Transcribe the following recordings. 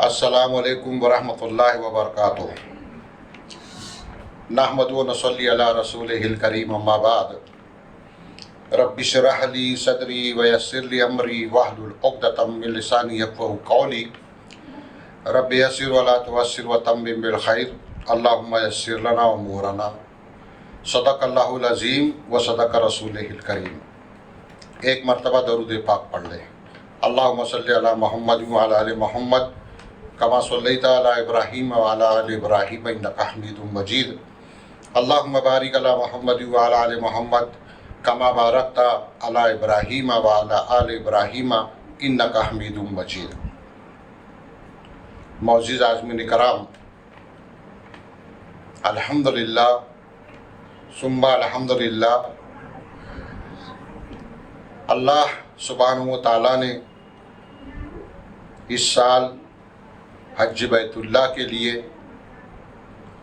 السلام علیکم ورحمۃ اللہ وبرکاتہ۔ نحمد و نصلی علی رسولہ الکریم، اما بعد۔ رب اشرح لی صدری ویسر لی امری واحلل عقدۃ من لسانی یفقہوا قولی۔ رب یسر ولا تعسر وتمم بالخیر، اللہم یسر لنا امورنا۔ صدق اللہ العظیم و صدق رسولہ الکریم۔ ایک مرتبہ درود پاک پڑھ لیں۔ اللہم صلی علی محمد وعلی آل محمد کما صلیت علی ابراہیم وعلی آل ابراہیم انک حمید مجید۔ اللہم بارک علی محمد وعلی آل محمد کما بارکت علی ابراہیم وعلی آل ابراہیم انک حمید مجید۔ معزز عازمین کرام، الحمدللہ ثم الحمدللہ، اللہ سبحانہ و تعالیٰ نے اس سال حج بیت اللہ کے لیے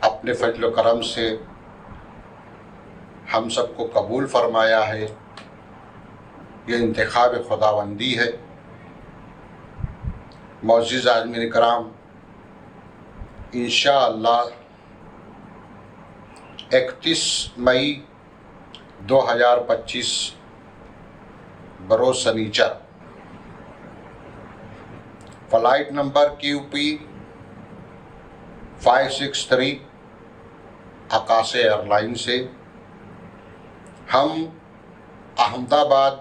اپنے فضل و کرم سے ہم سب کو قبول فرمایا ہے۔ یہ انتخاب خداوندی ہے۔ معزز عازمین کرام، انشاءاللہ 31 مئی 2025 بروز سنیچر، flight number QP 563 Akash air airline ہم احمد آباد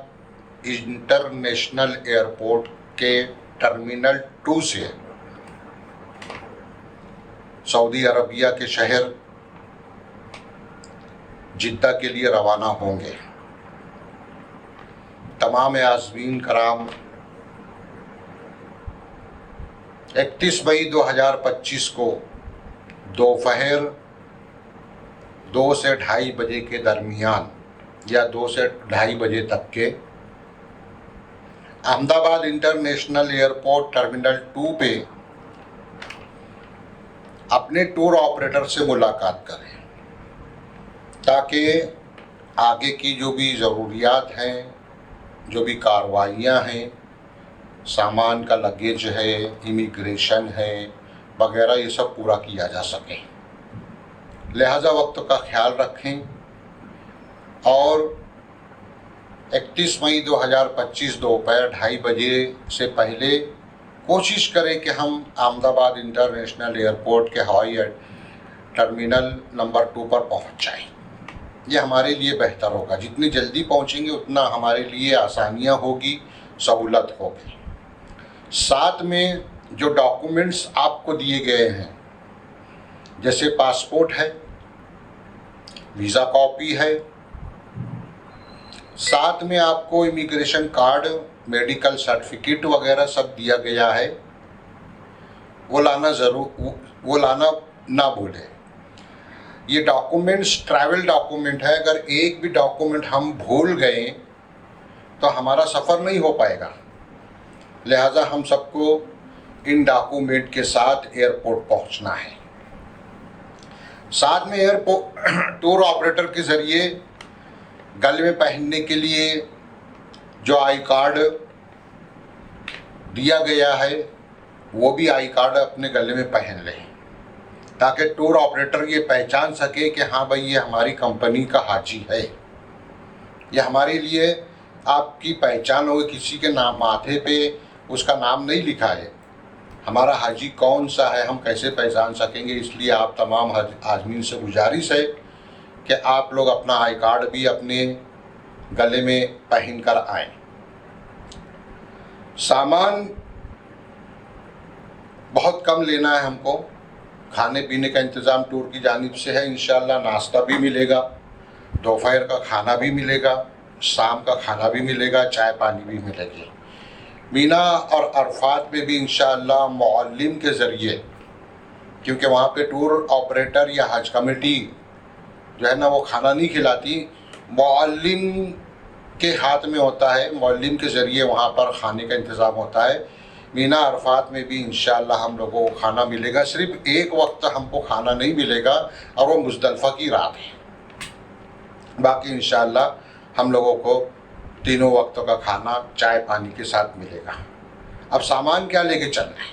انٹرنیشنل ایئرپورٹ کے ٹرمینل 2 سے سعودی عربیہ کے شہر جدہ کے لیے روانہ ہوں گے۔ تمام عازمین کرام، 31 مئی 2025 کو دوپہر 2 سے 2:30 بجے کے درمیان یا 2 سے 2:30 بجے تک کے احمد آباد انٹرنیشنل ایئرپورٹ ٹرمینل 2 پہ اپنے ٹور آپریٹر سے ملاقات کریں، تاکہ آگے کی جو بھی ضروریات ہیں، جو بھی کارروائیاں ہیں، سامان کا لگیج ہے، امیگریشن ہے وغیرہ، یہ سب پورا کیا جا سکے۔ لہذا وقت کا خیال رکھیں اور 31 مئی 2025 دوپہر 2:30 بجے سے پہلے کوشش کریں کہ ہم احمد آباد انٹرنیشنل ایئرپورٹ کے ہوائی ٹرمینل نمبر 2 پر پہنچ جائیں۔ یہ ہمارے لیے بہتر ہوگا۔ جتنی جلدی پہنچیں گے اتنا ہمارے لیے آسانیاں ہوگی، سہولت ہوگی۔ ساتھ میں جو ڈاکومنٹس آپ کو دیے گئے ہیں، جیسے پاسپورٹ ہے، ویزا کاپی ہے، ساتھ میں آپ کو امیگریشن کارڈ، میڈیکل سرٹیفکیٹ وغیرہ سب دیا گیا ہے، وہ لانا نہ بھولیں۔ یہ ڈاکومنٹس ٹریول ڈاکومنٹ ہے۔ اگر ایک بھی ڈاکومنٹ ہم بھول گئے تو ہمارا سفر نہیں ہو پائے گا۔ لہذا ہم سب کو ان ڈاکومنٹ کے ساتھ ایئرپورٹ پہنچنا ہے۔ ساتھ میں ایئرپورٹ ٹور آپریٹر کے ذریعے گلے میں پہننے کے لیے جو آئی کارڈ دیا گیا ہے، وہ بھی آئی کارڈ اپنے گلے میں پہن لیں، تاکہ ٹور آپریٹر یہ پہچان سکے کہ ہاں بھائی یہ ہماری کمپنی کا حاجی ہے۔ یہ ہمارے لیے آپ کی پہچان ہوگی۔ کسی کے نام ماتھے پہ اس کا نام نہیں لکھا ہے، ہمارا حاجی کون سا ہے ہم کیسے پہچان سکیں گے؟ اس لیے آپ تمام عازمین سے گزارش ہے کہ آپ لوگ اپنا آئی کارڈ بھی اپنے گلے میں پہن کر آئیں۔ سامان بہت کم لینا ہے ہم کو۔ کھانے پینے کا انتظام ٹور کی جانب سے ہے۔ انشاءاللہ ناشتہ بھی ملے گا، دوپہر کا کھانا بھی ملے گا، شام کا کھانا بھی ملے گا، چائے پانی بھی ملے گی۔ مینا اور عرفات میں بھی انشاءاللہ معلم کے ذریعے، کیونکہ وہاں پہ ٹور آپریٹر یا حج کمیٹی جو ہے نا وہ کھانا نہیں کھلاتی، معلم کے ہاتھ میں ہوتا ہے، معلم کے ذریعے وہاں پر کھانے کا انتظام ہوتا ہے۔ مینا عرفات میں بھی انشاءاللہ ہم لوگوں کو کھانا ملے گا۔ صرف ایک وقت ہم کو کھانا نہیں ملے گا اور وہ مزدلفہ کی رات ہے۔ باقی انشاءاللہ ہم لوگوں کو تینوں وقتوں کا کھانا چائے پانی کے ساتھ ملے گا۔ اب سامان کیا لے کے چلنا ہے؟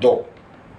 2,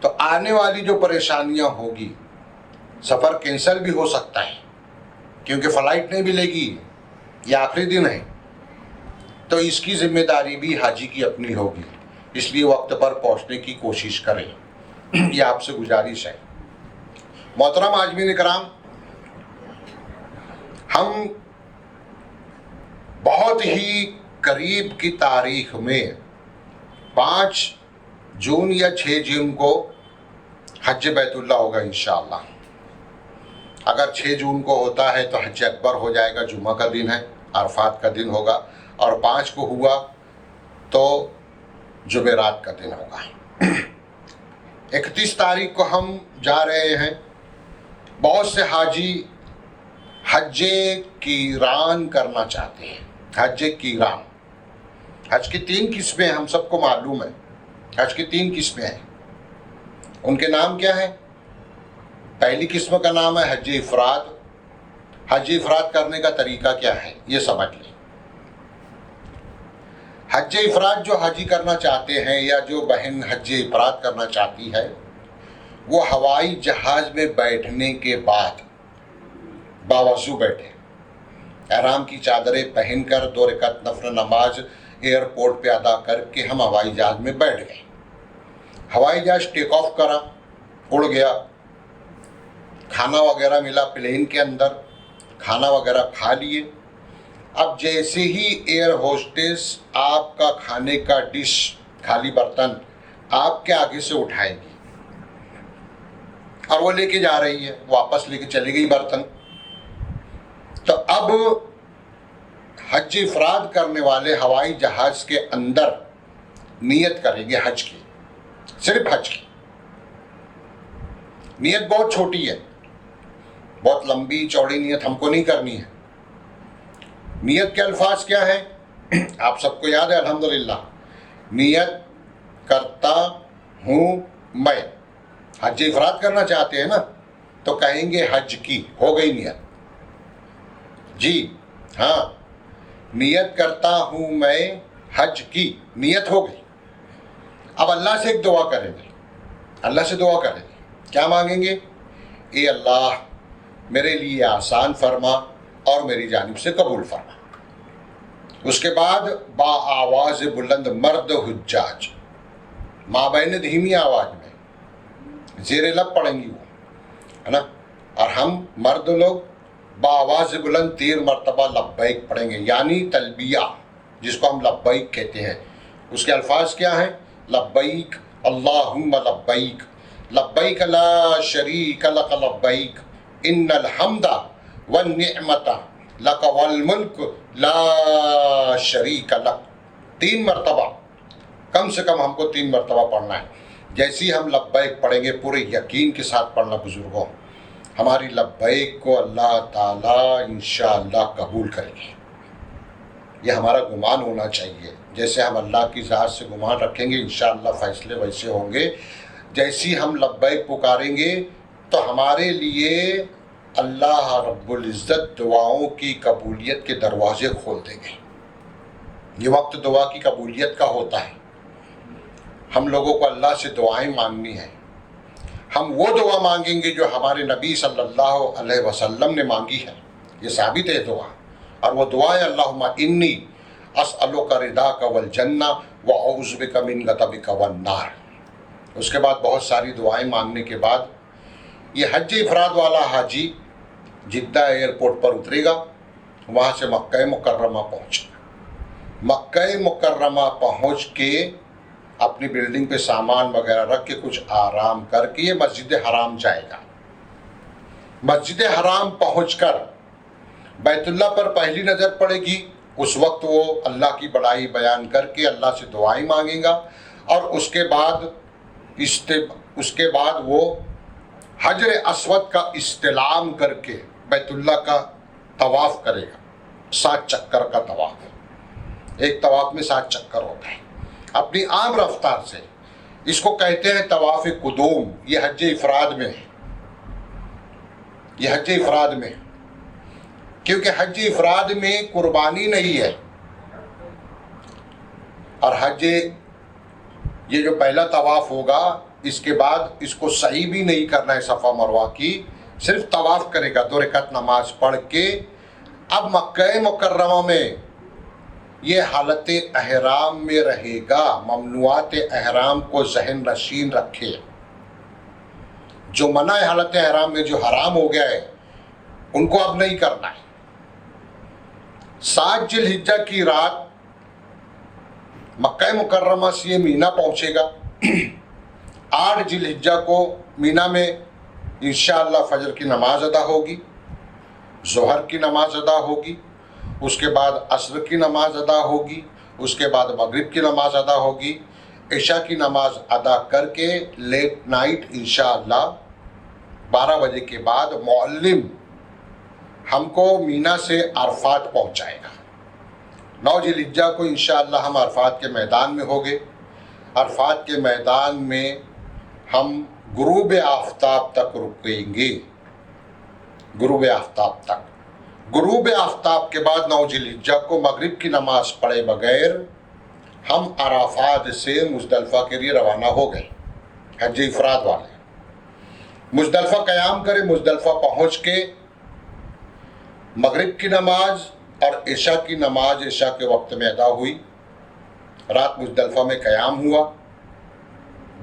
تو آنے والی جو پریشانیاں ہوگی، سفر کینسل بھی ہو سکتا ہے کیونکہ فلائٹ نہیں ملے گی، یہ آخری دن ہے، تو اس کی ذمہ داری بھی حاجی کی اپنی ہوگی، اس لیے وقت پر پہنچنے کی کوشش کریں، یہ آپ سے گزارش ہے۔ محترم عازمین کرام، ہم بہت ہی قریب کی تاریخ میں 5 جون یا 6 جون کو حج بیت اللہ ہوگا انشاءاللہ۔ اگر 6 جون کو ہوتا ہے تو حج اکبر ہو جائے گا، جمعہ کا دن ہے، عرفات کا دن ہوگا، اور 5 کو ہوا تو جمعرات کا دن ہوگا۔ 31 تاریخ کو ہم جا رہے ہیں۔ بہت سے حاجی حج قیران کرنا چاہتے ہیں۔ حج قیران، حج کی 3 قسمیں ہم سب کو معلوم ہے۔ حج کی 3 قسمیں ہیں، ان کے نام کیا ہیں؟ پہلی قسم کا نام ہے حج افراد۔ حج افراد کرنے کا طریقہ کیا ہے یہ سمجھ لیں۔ حج افراد جو حاجی کرنا چاہتے ہیں یا جو بہن حج افراد کرنا چاہتی ہے، وہ ہوائی جہاز میں بیٹھنے کے بعد باوضو بیٹھے، احرام کی چادریں پہن کر 2 رکعت نفل نماز ایئرپورٹ پہ ادا کر کے ہم ہوائی جہاز میں بیٹھ گئے۔ ہوائی جہاز ٹیک آف کرا، اڑ گیا، کھانا وغیرہ ملا پلین کے اندر، کھانا وغیرہ کھا لیے۔ اب جیسے ہی ایئر ہوسٹس آپ کا کھانے کا ڈش، خالی برتن آپ کے آگے سے اٹھائے گی اور وہ لے کے جا رہی ہے، واپس لے کے چلی گئی برتن، تو اب حج افراد کرنے والے ہوائی جہاز کے اندر نیت کریں گے حج کی، صرف حج کی۔ نیت بہت چھوٹی ہے، بہت لمبی چوڑی نیت ہم کو نہیں کرنی ہے۔ نیت کے الفاظ کیا ہیں آپ سب کو یاد ہے الحمدللہ۔ نیت کرتا ہوں میں، حج افراد کرنا چاہتے ہیں نا تو کہیں گے حج کی، ہو گئی نیت، جی ہاں، نیت کرتا ہوں میں حج کی، نیت ہو گئی۔ اب اللہ سے ایک دعا کریں گے، اللہ سے دعا کریں گے، کیا مانگیں گے؟ اے اللہ میرے لیے آسان فرما اور میری جانب سے قبول فرما۔ اس کے بعد با آواز بلند مرد حجاج، مابین دھیمی آواز میں زیر لب پڑھیں گی وہ، ہے نا، اور ہم مرد لوگ با آواز بلند 13 مرتبہ لبیک پڑھیں گے، یعنی تلبیہ جس کو ہم لبیک کہتے ہیں۔ اس کے الفاظ کیا ہیں؟ لبیک اللہم لبیک، لبیک لا شریک لک لبیک، ان الحمد والنعمت لک والملک لا شریک لک۔ 3 مرتبہ، کم سے کم ہم کو 3 مرتبہ پڑھنا ہے۔ جیسے ہی ہم لبیک پڑھیں گے پورے یقین کے ساتھ پڑھنا بزرگوں، ہماری لبیک کو اللہ تعالیٰ انشاءاللہ قبول کریں گے، یہ ہمارا گمان ہونا چاہیے۔ جیسے ہم اللہ کی ذات سے گمان رکھیں گے انشاءاللہ فیصلے ویسے ہوں گے۔ جیسی ہم لبیک پکاریں گے تو ہمارے لیے اللہ رب العزت دعاؤں کی قبولیت کے دروازے کھول دیں گے۔ یہ وقت دعا کی قبولیت کا ہوتا ہے۔ ہم لوگوں کو اللہ سے دعائیں مانگنی ہیں۔ ہم وہ دعا مانگیں گے جو ہمارے نبی صلی اللہ علیہ وسلم نے مانگی ہے، یہ ثابت ہے دعا، اور وہ دعا ہے اللہم انی اسألک رضاک والجنہ واعوذ بک من غضبک والنار۔ اس کے بعد بہت ساری دعائیں مانگنے کے بعد یہ حج افراد والا حاجی جدہ ایئرپورٹ پر اترے گا، وہاں سے مکہ مکرمہ پہنچے گا۔ مکہ مکرمہ پہنچ کے اپنی بلڈنگ پہ سامان وغیرہ رکھ کے کچھ آرام کر کے یہ مسجد حرام جائے گا۔ مسجد حرام پہنچ کر بیت اللہ پر پہلی نظر پڑے گی، اس وقت وہ اللہ کی بڑائی بیان کر کے اللہ سے دعائیں مانگے گا، اور اس کے بعد وہ حجر اسود کا استلام کر کے بیت اللہ کا طواف کرے گا، 7 چکر کا طواف۔ ایک طواف میں 7 چکر ہوتا ہے، اپنی عام رفتار سے۔ اس کو کہتے ہیں طواف قدوم۔ یہ حج افراد میں ہے، یہ حج افراد میں، کیونکہ حج افراد میں قربانی نہیں ہے، اور حج یہ جو پہلا طواف ہوگا اس کے بعد اس کو صحیح بھی نہیں کرنا ہے صفا مروہ کی، صرف طواف کرے گا 2 رکعت نماز پڑھ کے۔ اب مکہ مکرمہ میں یہ حالت احرام میں رہے گا، ممنوعات احرام کو ذہن نشین رکھے، جو منع ہے حالت احرام میں، جو حرام ہو گیا ہے ان کو اب نہیں کرنا ہے۔ 7 ذی الحجہ کی رات مکہ مکرمہ سے یہ مینا پہنچے گا۔ 8 ذی الحجہ کو مینا میں انشاءاللہ فجر کی نماز ادا ہوگی، ظہر کی نماز ادا ہوگی، اس کے بعد عصر کی نماز ادا ہوگی، اس کے بعد مغرب کی نماز ادا ہوگی، عشاء کی نماز ادا کر کے لیٹ نائٹ انشاءاللہ 12 بجے کے بعد معلم ہم کو مینا سے عرفات پہنچائے گا۔ 9 ذی الحجہ کو انشاءاللہ ہم عرفات کے میدان میں ہوں گے۔ عرفات کے میدان میں ہم غروب آفتاب تک رکیں گے، غروب آفتاب تک۔ غروب آفتاب کے بعد 9 ذی الحجہ کو مغرب کی نماز پڑھے بغیر ہم عرفات سے مزدلفہ کے لیے روانہ ہو گئے، حج افراد والے۔ مزدلفہ قیام کرے، مزدلفہ پہنچ کے مغرب کی نماز اور عشاء کی نماز عشاء کے وقت میں ادا ہوئی، رات مزدلفہ میں قیام ہوا۔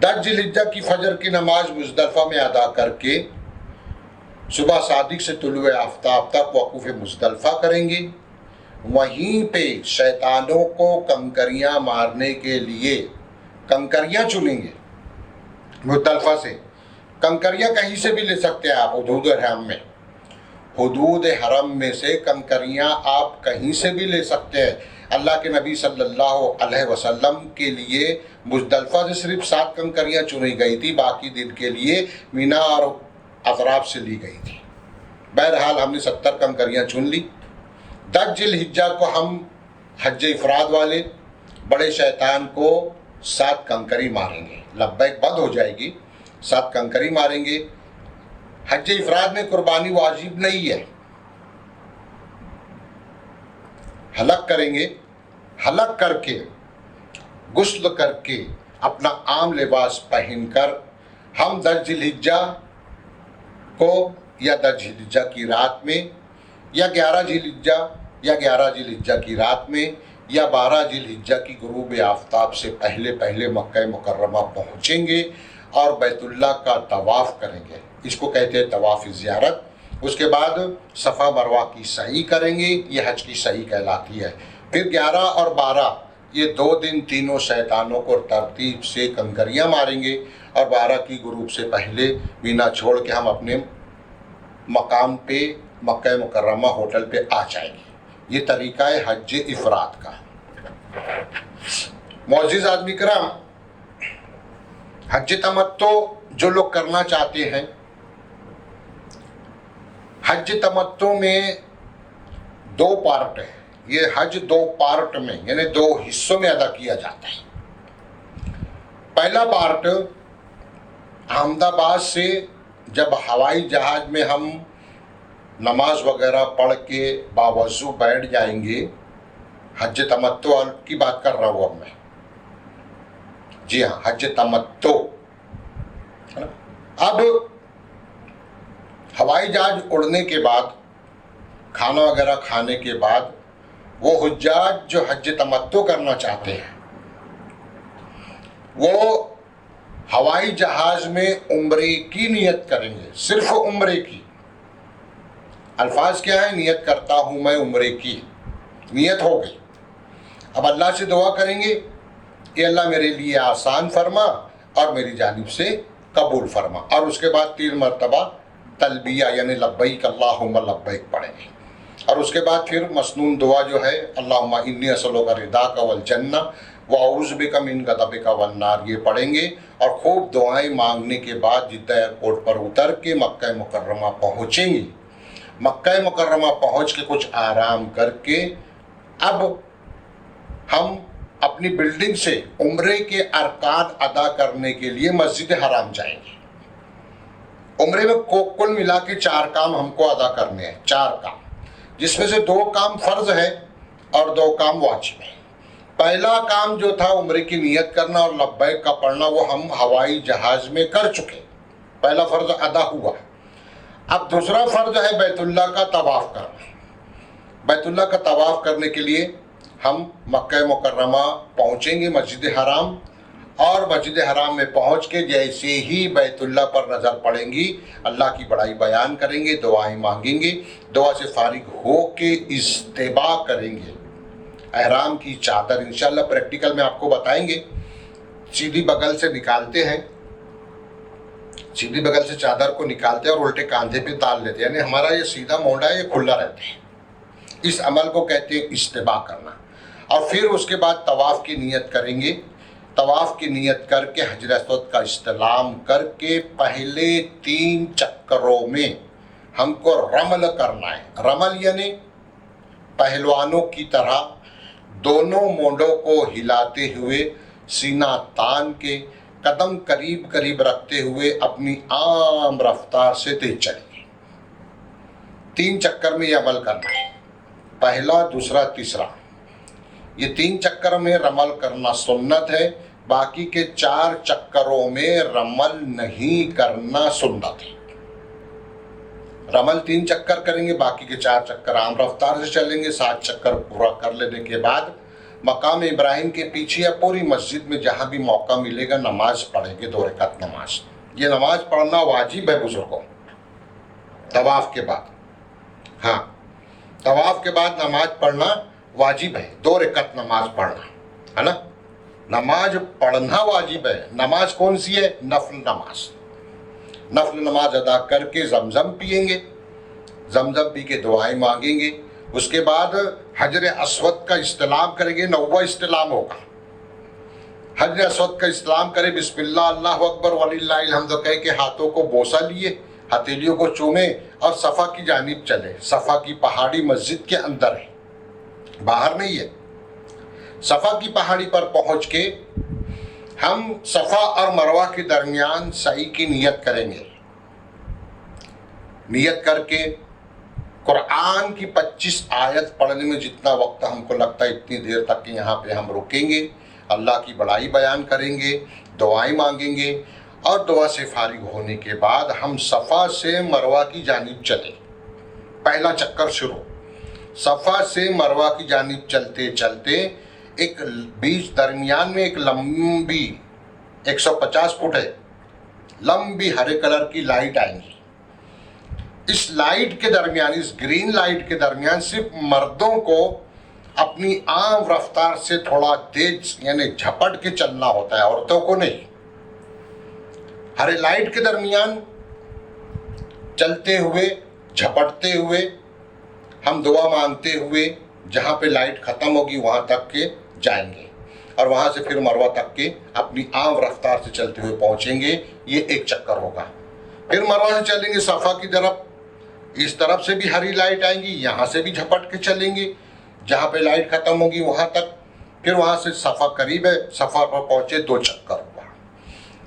10 ذی الحجہ کی فجر کی نماز مزدلفہ میں ادا کر کے صبح صادق سے طلوع آفتاب تک وقوف مزدلفہ کریں گے۔ وہیں پہ شیطانوں کو کنکریاں مارنے کے لیے کنکریاں چنیں گے مزدلفہ سے۔ کنکریاں کہیں سے بھی لے سکتے ہیں آپ، حدود حرم میں، حدود حرم میں سے کنکریاں آپ کہیں سے بھی لے سکتے ہیں۔ اللہ کے نبی صلی اللہ علیہ وسلم کے لیے مزدلفہ سے صرف 7 کنکریاں چنی گئی تھی، باقی دن کے لیے مینا اور اطراف سے لی گئی تھی۔ بہرحال ہم نے 70 کنکریاں چن لی۔ 10 ذی الحجہ کو ہم حج افراد والے بڑے شیطان کو 7 کنکری ماریں گے، لبیک بند ہو جائے گی، 7 کنکری ماریں گے۔ حج افراد میں قربانی واجب نہیں ہے، حلق کریں گے، حلق کر کے غسل کر کے اپنا عام لباس پہن کر ہم 10 ذی الحجہ کو یا 10 ذی الحجہ کی رات میں یا 11 ذی الحجہ یا 11 ذی الحجہ کی رات میں یا 12 ذی الحجہ کی غروب آفتاب سے پہلے مکہ مکرمہ پہنچیں گے اور بیت اللہ کا طواف کریں گے، اس کو کہتے ہیں طواف زیارت۔ اس کے بعد صفا مروہ کی سعی کریں گے، یہ حج کی سعی کہلاتی ہے۔ پھر 11 اور 12 یہ 2 دن تینوں شیطانوں کو ترتیب سے کنکریاں ماریں گے اور 12 کی غروب سے پہلے مینا چھوڑ کے ہم اپنے مقام پہ مکہ مکرمہ ہوٹل پہ آ جائیں گے۔ یہ طریقہ ہے حج افراد کا۔ معزز آدمی کرام، حج تمتع جو لوگ کرنا چاہتے ہیں، حج تمتع میں 2 پارٹ ہے۔ یہ حج 2 پارٹ میں یعنی 2 حصوں میں ادا کیا جاتا ہے۔ پہلا پارٹ احمد آباد سے جب ہوائی جہاز میں ہم نماز وغیرہ پڑھ کے باوضو بیٹھ جائیں گے، حج تمتع کی بات کر رہا ہوں اب میں، جی ہاں حج تمتع۔ اب ہوائی جہاز اڑنے کے بعد، کھانا وغیرہ کھانے کے بعد، وہ حجاج جو حج تمتع کرنا چاہتے ہیں وہ ہوائی جہاز میں عمرے کی نیت کریں گے، صرف عمرے کی۔ الفاظ کیا ہے؟ نیت کرتا ہوں میں عمرے کی، نیت ہو گئی۔ اب اللہ سے دعا کریں گے کہ اللہ میرے لیے آسان فرما اور میری جانب سے قبول فرما، اور اس کے بعد 3 مرتبہ تلبیہ یعنی لبیک اللہم لبیک پڑھیں گے، اور اس کے بعد پھر مسنون دعا جو ہے اللہم انی اسألک رضاک والجنہ واعوذ بک من غضبک والنار، یہ پڑھیں گے، اور خوب دعائیں مانگنے کے بعد جدہ ایئرپورٹ پر اتر کے مکہ مکرمہ پہنچیں گے۔ مکہ مکرمہ پہنچ کے کچھ آرام کر کے اب ہم اپنی بلڈنگ سے عمرے کے ارکان ادا کرنے کے لیے مسجد حرام جائیں گے۔ عمرے میں کل ملا کے 4 کام ہم کو ادا کرنے ہیں، 4 کام، جس میں سے 2 کام فرض ہے اور 2 کام واجب ہے۔ پہلا کام جو تھا عمرے کی نیت کرنا اور لبیک کا پڑھنا، وہ ہم ہوائی جہاز میں کر چکے، پہلا فرض ادا ہوا۔ اب دوسرا فرض ہے بیت اللہ کا طواف کرنا۔ بیت اللہ کا طواف کرنے کے لیے ہم مکہ مکرمہ پہنچیں گے، مسجد حرام، اور مسجد حرام میں پہنچ کے جیسے ہی بیت اللہ پر نظر پڑیں گی، اللہ کی بڑائی بیان کریں گے، دعائیں مانگیں گے، دعا سے فارغ ہو کے استباء کریں گے۔ احرام کی چادر انشاءاللہ پریکٹیکل میں آپ کو بتائیں گے، سیدھی بغل سے نکالتے ہیں، سیدھی بغل سے چادر کو نکالتے ہیں اور الٹے کاندھے پہ تال لیتے ہیں، یعنی ہمارا یہ سیدھا مونڈا ہے، یہ کھلا رہتا ہے۔ اس عمل کو کہتے ہیں استباء کرنا۔ اور پھر اس کے بعد طواف کی نیت کریں گے۔ طواف کی نیت کر کے حجر اسود کا استلام کر کے پہلے 3 چکروں میں ہم کو رمل کرنا ہے۔ رمل یعنی پہلوانوں کی طرح دونوں مونڈوں کو ہلاتے ہوئے، سینہ تان کے، قدم قریب قریب رکھتے ہوئے اپنی عام رفتار سے تیز چلیں گے۔ 3 چکر میں یہ عمل کرنا ہے، پہلا، دوسرا، تیسرا۔ یہ 3 چکر میں رمل کرنا سنت ہے، باقی کے 4 چکروں میں رمل نہیں کرنا سنت ہے۔ رمل 3 چکر کریں گے، باقی کے 4 چکر عام رفتار سے چلیں گے۔ 7 چکر پورا کر لینے کے بعد مقام ابراہیم کے پیچھے یا پوری مسجد میں جہاں بھی موقع ملے گا نماز پڑھیں گے، 2 رکعت نماز۔ یہ نماز پڑھنا واجب ہے بزرگوں، طواف کے بعد۔ ہاں، طواف کے بعد نماز پڑھنا واجب ہے، 2 رکعت نماز پڑھنا ہے نا۔ نماز پڑھنا واجب ہے۔ نماز کون سی ہے؟ نفل نماز۔ نفل نماز ادا کر کے زمزم پئیں گے، زمزم پی کے دعائیں مانگیں گے۔ اس کے بعد حجر اسود کا استلام کریں گے، 9واں استلام ہوگا۔ حجر اسود کا استلام کرے، بسم اللہ اللہ اکبر وللہ الحمد کہہ کے ہاتھوں کو بوسہ لیے، ہتھیلیوں کو چومے اور صفا کی جانب چلے۔ صفا کی پہاڑی مسجد کے اندر ہے، باہر نہیں ہے۔ صفا کی پہاڑی پر پہنچ کے ہم صفا اور مروہ کے درمیان سعی کی نیت کریں گے۔ نیت کر کے قرآن کی 25 آیت پڑھنے میں جتنا وقت ہم کو لگتا ہے اتنی دیر تک کہ یہاں پہ ہم رکیں گے، اللہ کی بڑائی بیان کریں گے، دعائیں مانگیں گے، اور دعا سے فارغ ہونے کے بعد ہم صفا سے مروہ کی جانب چلیں۔ پہلا چکر شروع، صفا سے مروہ کی جانب چلتے چلتے ایک بیچ درمیان میں ایک لمبی 150 فٹ ہے، لمبی ہرے کلر کی لائٹ آئیں گی۔ اس لائٹ کے درمیان، اس گرین لائٹ کے درمیان صرف مردوں کو اپنی عام رفتار سے تھوڑا تیز یعنی جھپٹ کے چلنا ہوتا ہے، عورتوں کو نہیں۔ ہرے لائٹ کے درمیان چلتے ہوئے، جھپٹتے ہوئے، ہم دعا مانگتے ہوئے جہاں پہ لائٹ ختم ہوگی وہاں تک کے جائیں گے، اور وہاں سے پھر مروہ تک کے اپنی عام رفتار سے چلتے ہوئے پہنچیں گے۔ یہ 1 چکر ہوگا۔ پھر مروہ سے چلیں گے صفا کی طرف، اس طرف سے بھی ہری لائٹ آئیں گی، یہاں سے بھی جھپٹ کے چلیں گے جہاں پہ لائٹ ختم ہوگی وہاں تک، پھر وہاں سے صفا قریب ہے، صفا پر پہنچے 2 چکر ہوا۔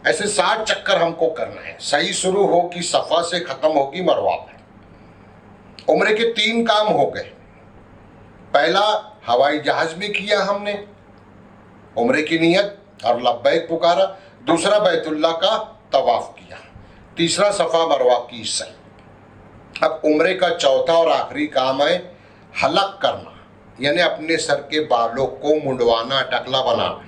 ایسے 7 چکر ہم کو کرنا ہے۔ صحیح شروع ہوگی صفا سے، ختم ہوگی مروہ پر۔ عمرے کے 3 کام ہو گئے۔ پہلا ہوائی جہاز میں کیا ہم نے عمرے کی نیت اور لبیک پکارا، دوسرا بیت اللہ کا طواف کیا، تیسرا صفا مروہ کی سعی۔ اب عمرے کا چوتھا اور آخری کام ہے حلق کرنا، یعنی اپنے سر کے بالوں کو منڈوانا، ٹکلا بنانا۔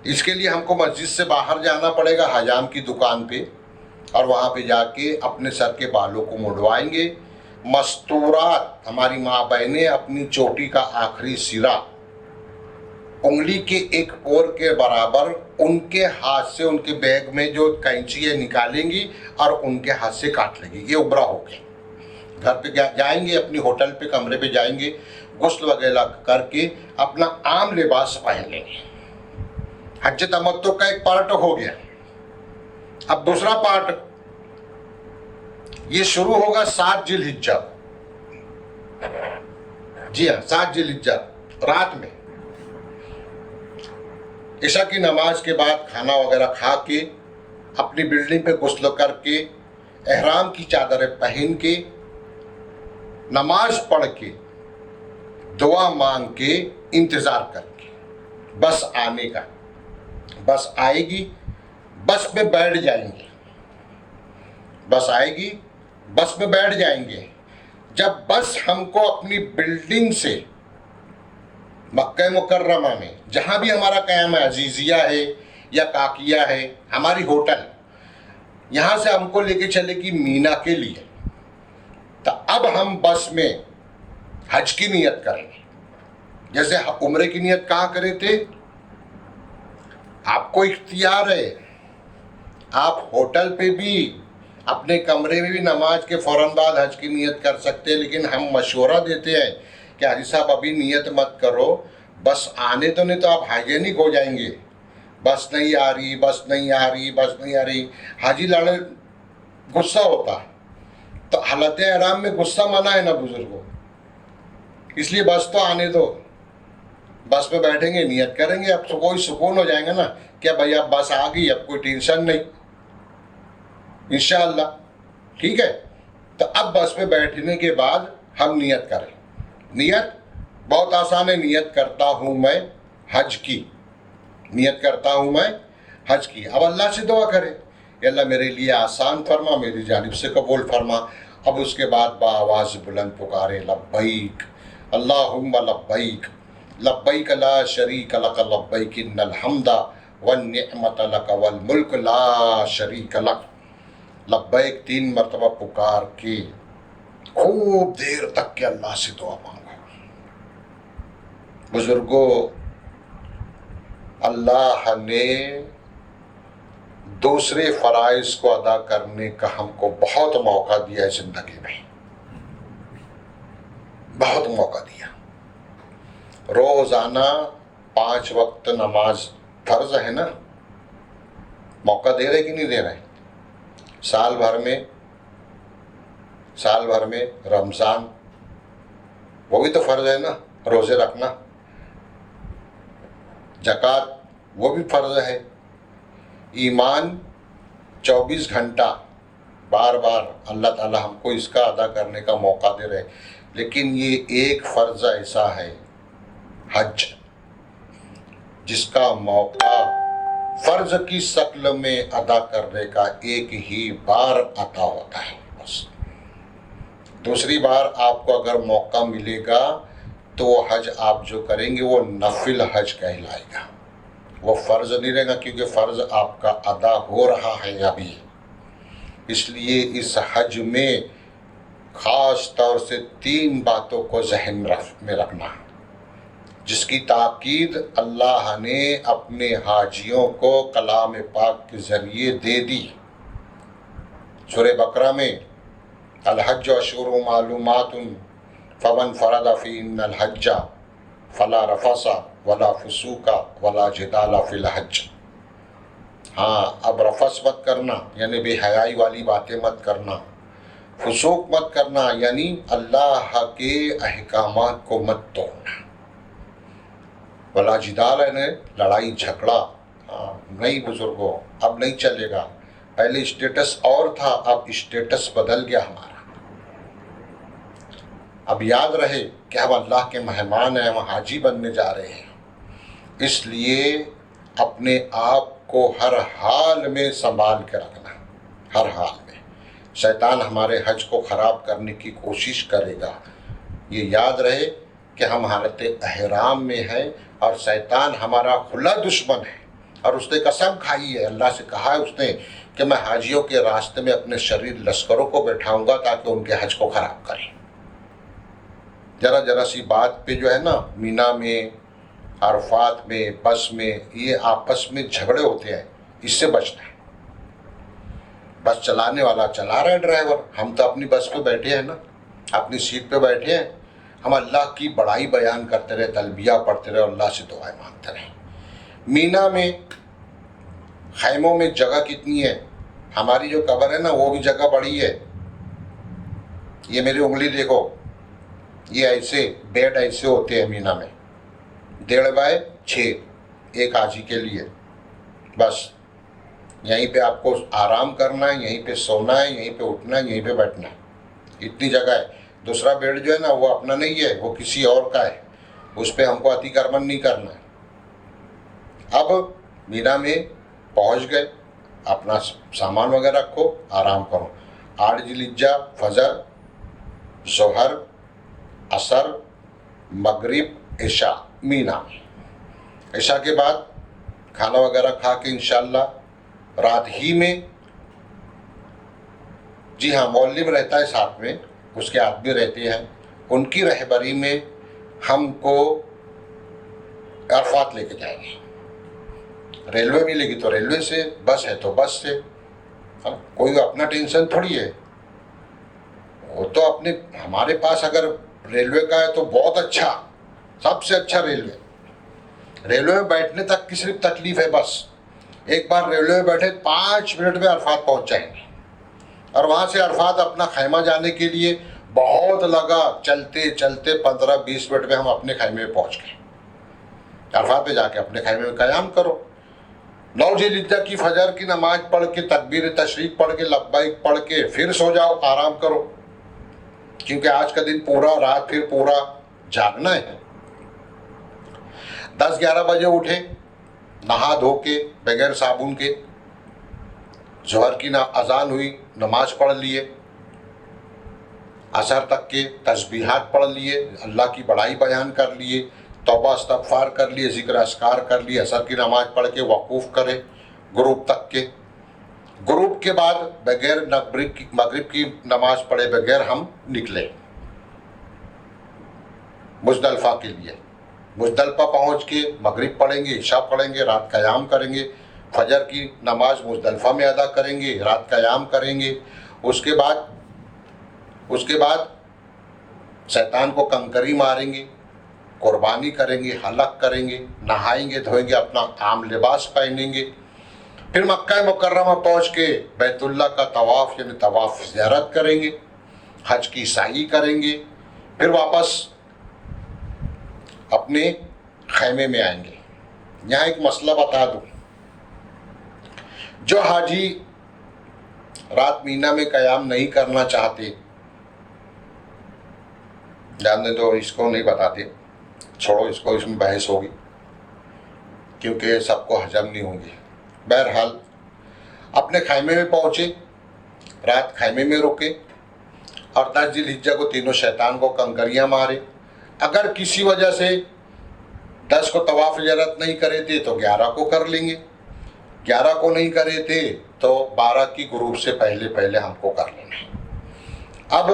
اس کے لیے ہم کو مسجد سے باہر جانا پڑے گا، حجام کی دکان پہ، اور وہاں پہ جا کے اپنے سر کے بالوں کو منڈوائیں گے۔ مستورات، ہماری ماں بہنیں اپنی چوٹی کا آخری سرا انگلی کے ایک پور کے برابر ان کے ہاتھ سے ان کے بیگ میں جو کینچی ہے نکالیں گی اور ان کے ہاتھ سے کاٹ لیں گی۔ یہ عمرہ ہو گیا۔ گھر پہ جائیں گے، اپنی ہوٹل پہ کمرے پہ جائیں گے، غسل وغیرہ کر کے اپنا عام لباس پہن لیں گے۔ حج تمتع کا ایک پارٹ ہو گیا۔ اب دوسرا پارٹ یہ شروع ہوگا 7 ذی الحجہ، جی ہاں 7 ذی الحجہ رات میں، عشاء کی نماز کے بعد کھانا وغیرہ کھا کے اپنی بلڈنگ پہ غسل کر کے احرام کی چادریں پہن کے نماز پڑھ کے دعا مانگ کے انتظار کر کے بس آنے کا. بس آئے گی, بس میں بیٹھ جائیں گے. بس آئے گی, بس میں بیٹھ جائیں گے. جب بس ہم کو اپنی بلڈنگ سے مکہ مکرمہ میں جہاں بھی ہمارا قیام ہے, عزیزیہ ہے یا کاکیہ ہے, ہماری ہوٹل, یہاں سے ہم کو لے کے چلے گی مینا کے لیے, تو اب ہم بس میں حج کی نیت کریں گے. جیسے عمرے کی نیت کہاں کرے تھے, آپ کو اختیار ہے, آپ ہوٹل پہ بھی اپنے کمرے میں بھی نماز کے فوراً بعد حج کی نیت کر سکتے ہیں, لیکن ہم مشورہ دیتے ہیں کہ حاجی صاحب ابھی نیت مت کرو, بس آنے تو نہیں تو آپ ہائیجینک ہو جائیں گے. بس نہیں آ رہی, بس نہیں آ رہی, بس نہیں آ رہی. حاجی لاڑے غصہ ہوتا, تو حالت احرام میں غصہ منع ہے نا بزرگوں, اس لیے بس تو آنے دو. بس پہ بیٹھیں گے, نیت کریں گے, اب تو کوئی سکون ہو جائیں گا نا, کیا بھائی اب بس آ گئی, اب کوئی ٹینشن نہیں انشاءاللہ. ٹھیک ہے, تو اب بس پہ بیٹھنے کے بعد ہم نیت کریں. نیت بہت آسان ہے, نیت کرتا ہوں میں حج کی, نیت کرتا ہوں میں حج کی. اب اللہ سے دعا کرے, کہ اللہ میرے لیے آسان فرما, میری جانب سے قبول فرما. اب اس کے بعد بآواز بلند پکارے, لبیک اللہم لبیک لبیک لا شریک لک لبیک ان الحمد والنعمت لک والملک لا شریک لک. لبیک 3 مرتبہ پکار کے خوب دیر تک کے اللہ سے دعا مانگا. بزرگوں, اللہ نے دوسرے فرائض کو ادا کرنے کا ہم کو بہت موقع دیا ہے زندگی میں, بہت موقع دیا. روزانہ 5 وقت نماز فرض ہے نا, موقع دے رہے کہ نہیں دے رہے. سال بھر میں رمضان, وہ بھی تو فرض ہے نا, روزے رکھنا. زکوٰۃ وہ بھی فرض ہے. ایمان 24 گھنٹہ بار بار اللہ تعالی ہم کو اس کا ادا کرنے کا موقع دے رہے. لیکن یہ ایک فرض ایسا ہے حج, جس کا موقع فرض کی شکل میں ادا کرنے کا ایک ہی بار عطا ہوتا ہے بس. دوسری بار آپ کو اگر موقع ملے گا تو وہ حج آپ جو کریں گے وہ نفل حج کہلائے گا, وہ فرض نہیں رہے گا, کیونکہ فرض آپ کا ادا ہو رہا ہے ابھی. اس لیے اس حج میں خاص طور سے 3 باتوں کو ذہن میں رکھنا, جس کی تاکید اللہ نے اپنے حاجیوں کو کلام پاک کے ذریعے دے دی. سورہ بقرہ میں الحج اشہر معلومات فمن فرض فیہن الحج فلا رفث ولا فسوق ولا جدال فی الحج. ہاں, اب رفث مت کرنا یعنی بے حیائی والی باتیں مت کرنا, فسوق مت کرنا یعنی اللہ کے احکامات کو مت توڑنا, ولا جدال ہے لڑائی جھگڑا نہیں. بزرگوں اب نہیں چلے گا, پہلے اسٹیٹس اور تھا, اب اسٹیٹس بدل گیا ہمارا. اب یاد رہے کہ ہم اللہ کے مہمان ہیں, ہم حاجی بننے جا رہے ہیں, اس لیے اپنے آپ کو ہر حال میں سنبھال کے رکھنا, ہر حال میں. شیطان ہمارے حج کو خراب کرنے کی کوشش کرے گا. یہ یاد رہے کہ ہم حالت احرام میں ہیں اور شیطان ہمارا کھلا دشمن ہے, اور اس نے قسم کھائی ہے, اللہ سے کہا ہے اس نے کہ میں حاجیوں کے راستے میں اپنے شریر لشکروں کو بیٹھاؤں گا تاکہ ان کے حج کو خراب کریں. ذرا سی بات پہ جو ہے نا, مینا میں, عرفات میں, بس میں, یہ آپس میں جھگڑے ہوتے ہیں, اس سے بچنا ہے. بس چلانے والا چلا رہا ہے ڈرائیور, ہم تو اپنی بس پہ بیٹھے ہیں نا, اپنی سیٹ پہ بیٹھے ہیں, ہم اللہ کی بڑائی بیان کرتے رہے, تلبیہ پڑھتے رہے, اللہ سے دعائیں مانگتے رہے. مینا میں خیموں میں جگہ کتنی ہے, ہماری جو قبر ہے نا وہ بھی جگہ بڑی ہے. یہ میری انگلی دیکھو, یہ ایسے بیڈ ایسے ہوتے ہیں مینا میں, 1.5x6 ایک حاجی کے لیے. بس یہیں پہ آپ کو آرام کرنا ہے, یہیں پہ سونا ہے, یہیں پہ اٹھنا ہے, یہیں پہ بیٹھنا ہے, اتنی جگہ ہے. دوسرا بیڈ جو ہے نا وہ اپنا نہیں ہے, وہ کسی اور کا ہے, اس پہ ہم کو اتی کرمن نہیں کرنا ہے. اب مینا میں پہنچ گئے، اپنا سامان وغیرہ رکھو، آرام کرو۔ 8 ذی الحجہ فجر، ظہر، عصر، مغرب، عشاء مینا میں۔ عشاء کے بعد کھانا وغیرہ کھا کے انشاءاللہ رات ہی میں، جی ہاں مولم رہتا ہے ساتھ میں، اس کے آدمی رہتے ہیں، ان کی رہبری میں ہم کو عرفات لے کے جائیں گے۔ ریلوے ملے گی تو ریلوے سے، بس ہے تو بس سے، کوئی اپنا ٹینشن تھوڑی ہے، وہ تو اپنے ہمارے پاس اگر ریلوے کا ہے تو بہت اچھا، سب سے اچھا ریلوے میں بیٹھنے تک کی صرف تکلیف ہے، بس ایک بار ریلوے میں بیٹھے 5 منٹ میں عرفات پہنچ جائیں گے، اور وہاں سے عرفات اپنا خیمہ جانے کے لیے بہت لگا، چلتے چلتے 15-20 منٹ میں ہم اپنے خیمے میں پہنچ گئے۔ عرفات پہ جا کے اپنے خیمے میں قیام کرو، 9 ذی الحجہ کی فجر کی نماز پڑھ کے، تکبیر تشریق پڑھ کے، لبیک پڑھ کے پھر سو جاؤ، آرام کرو، کیونکہ آج کا دن پورا، رات پھر پورا جاگنا ہے۔ 10-11 بجے اٹھے، نہا دھو کے بغیر صابن کے، ظہر کی اذان ہوئی، نماز پڑھ لیے، عصر تک کے تسبیحات پڑھ لیے، اللہ کی بڑائی بیان کر لیے، توبہ استغفار کر لیے، ذکر اذکار کر لیے، عصر کی نماز پڑھ کے وقوف کرے غروب تک کے۔ غروب کے بعد بغیر مغرب کی نماز پڑھے بغیر ہم نکلے مزدلفہ کے لیے۔ مزدلفہ پہنچ کے مغرب پڑھیں گے، عشاء پڑھیں گے، رات قیام کریں گے، فجر کی نماز مزدلفہ میں ادا کریں گے، رات قیام کریں گے۔ اس کے بعد شیطان کو کنکری ماریں گے، قربانی کریں گے، حلق کریں گے، نہائیں گے، دھوئیں گے، اپنا عام لباس پہنیں گے، پھر مکہ مکرمہ پہنچ کے بیت اللہ کا طواف یعنی طواف زیارت کریں گے، حج کی سعی کریں گے، پھر واپس اپنے خیمے میں آئیں گے۔ یہاں ایک مسئلہ بتا دوں، جو حاجی رات مینا میں قیام نہیں کرنا چاہتے، جاننے دو، اس کو نہیں بتاتے، چھوڑو اس کو، اس میں بحث ہوگی کیونکہ سب کو ہجم نہیں ہوں گی۔ بہرحال اپنے خیمے میں پہنچے، رات خیمے میں رکے، اور 10 ذی الحجہ کو تینوں شیطان کو کنکریاں مارے۔ اگر کسی وجہ سے 10 کو طواف زیارت نہیں کرے تھے تو 11 کو کر لیں گے، 11 کو نہیں کرے تھے تو 12 کی غروب سے پہلے ہم کو کر لینا ہے۔ اب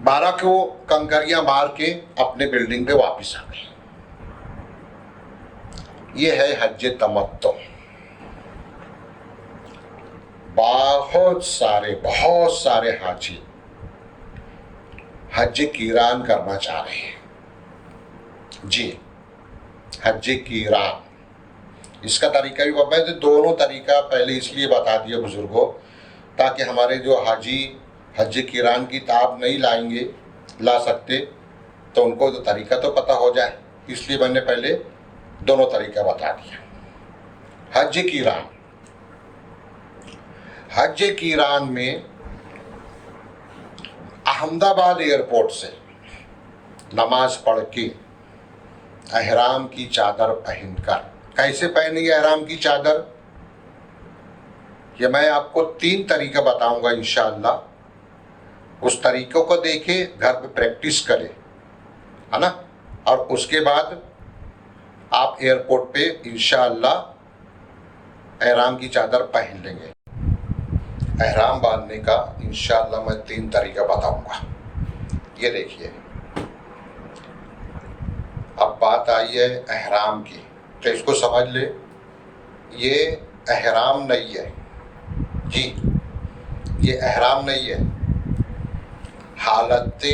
12 کو کنکریاں مار کے اپنے بلڈنگ پہ واپس آ گئے۔ یہ ہے حج تمتع۔ بہت سارے حاجی حج قیران کرنا چاہ رہے ہیں، جی حج قیران۔ اس کا طریقہ بھی میں نے دونوں طریقہ پہلے اس لیے بتا دیا بزرگوں، تاکہ ہمارے جو حاجی حج قیران کی تاب نہیں لا سکتے تو ان کو تو طریقہ تو پتہ ہو جائے، اس لیے میں نے پہلے دونوں طریقہ بتا دیا۔ حج قیران، حج قیران میں احمد آباد ایئرپورٹ سے نماز پڑھ کے احرام کی چادر پہن کر، کیسے پہنیں گے احرام کی چادر، یہ میں آپ کو 3 طریقہ بتاؤں گا انشاءاللہ۔ اس طریقوں کو دیکھے، گھر پہ پریکٹس کرے، ہے نا، اور اس کے بعد آپ ایئرپورٹ پہ انشاءاللہ احرام کی چادر پہن لیں گے۔ احرام باندھنے کا انشاءاللہ میں 3 طریقہ بتاؤں گا۔ یہ دیکھیے، اب بات آئی ہے احرام کی، تو اس کو سمجھ لے، یہ احرام نہیں ہے، جی یہ احرام نہیں ہے، حالت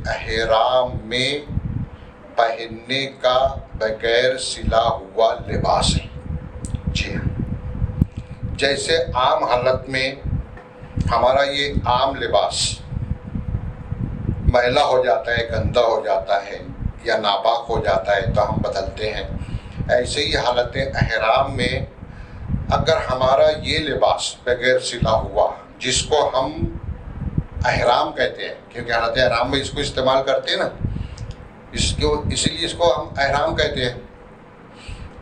احرام میں پہننے کا بغیر سلا ہوا لباس ہے، جی ہاں۔ جیسے عام حالت میں ہمارا یہ عام لباس میلا ہو جاتا ہے، گندا ہو جاتا ہے یا ناپاک ہو جاتا ہے تو ہم بدلتے ہیں، ایسے ہی حالت احرام میں اگر ہمارا یہ لباس بغیر سلا ہوا، جس کو ہم احرام کہتے ہیں، کیونکہ حالت احرام میں اس کو استعمال کرتے ہیں نا، اسی لیے اس کو ہم احرام کہتے ہیں،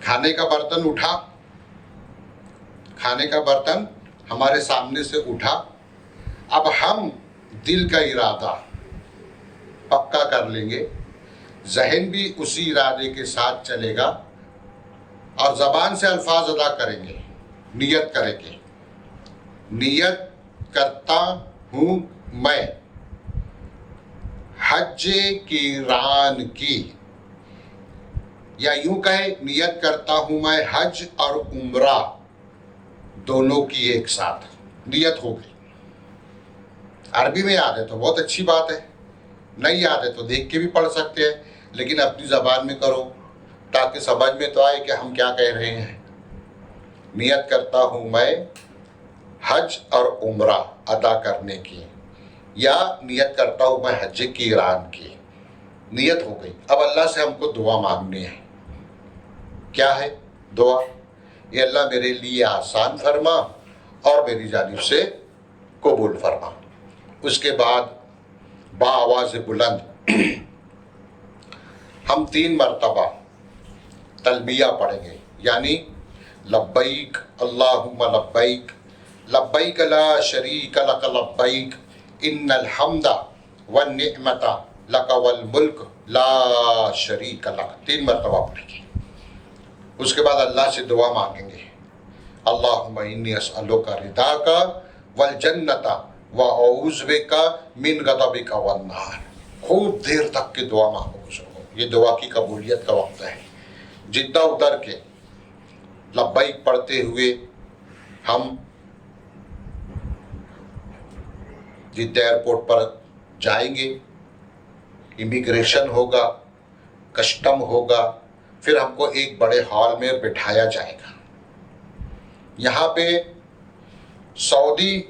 کھانے کا برتن اٹھا، کھانے کا برتن ہمارے سامنے سے اٹھا، اب ہم دل کا ارادہ پکا کر لیں گے، ذہن بھی اسی ارادے کے ساتھ چلے گا اور زبان سے الفاظ ادا کریں گے، نیت کریں گے، نیت کرتا ہوں میں حج قران کی، یا یوں کہے نیت کرتا ہوں میں حج اور عمرہ دونوں کی ایک ساتھ، نیت ہو گئی۔ عربی میں یاد ہے تو بہت اچھی بات ہے، نہیں یاد ہے تو دیکھ کے بھی پڑھ سکتے ہیں، لیکن اپنی زبان میں کرو تاکہ سمجھ میں تو آئے کہ ہم کیا کہہ رہے ہیں۔ نیت کرتا ہوں میں حج اور عمرہ ادا کرنے کی، یا نیت کرتا ہوں میں حج قران کی، نیت ہو گئی۔ اب اللہ سے ہم کو دعا مانگنی ہے۔ کیا ہے دعا؟ یہ اللہ میرے لیے آسان فرما اور میری جانب سے قبول فرما۔ اس کے بعد بآواز بلند ہم 3 مرتبہ تلبیہ پڑھیں گے، یعنی لبیک اللہم لبیک، لبیک لا شریک لک لبیک، ان الحمد والنعمت لک والملک لا شریک لک، 3 مرتبہ پڑھیں گے۔ اس کے بعد اللہ سے دعا مانگیں گے، اللہم انی اسألک رضاک والجنت واعوذ بک من غضبک والنار۔ خوب دیر تک کی دعا مانگو بزرگوں، یہ دعا کی قبولیت کا وقت ہے۔ جدہ اتر کے لبیک پڑھتے ہوئے ہم جدہ ایئرپورٹ پر جائیں گے، امیگریشن ہوگا، کسٹم ہوگا، پھر ہم کو ایک بڑے ہال میں بٹھایا جائے گا۔ یہاں پہ سعودی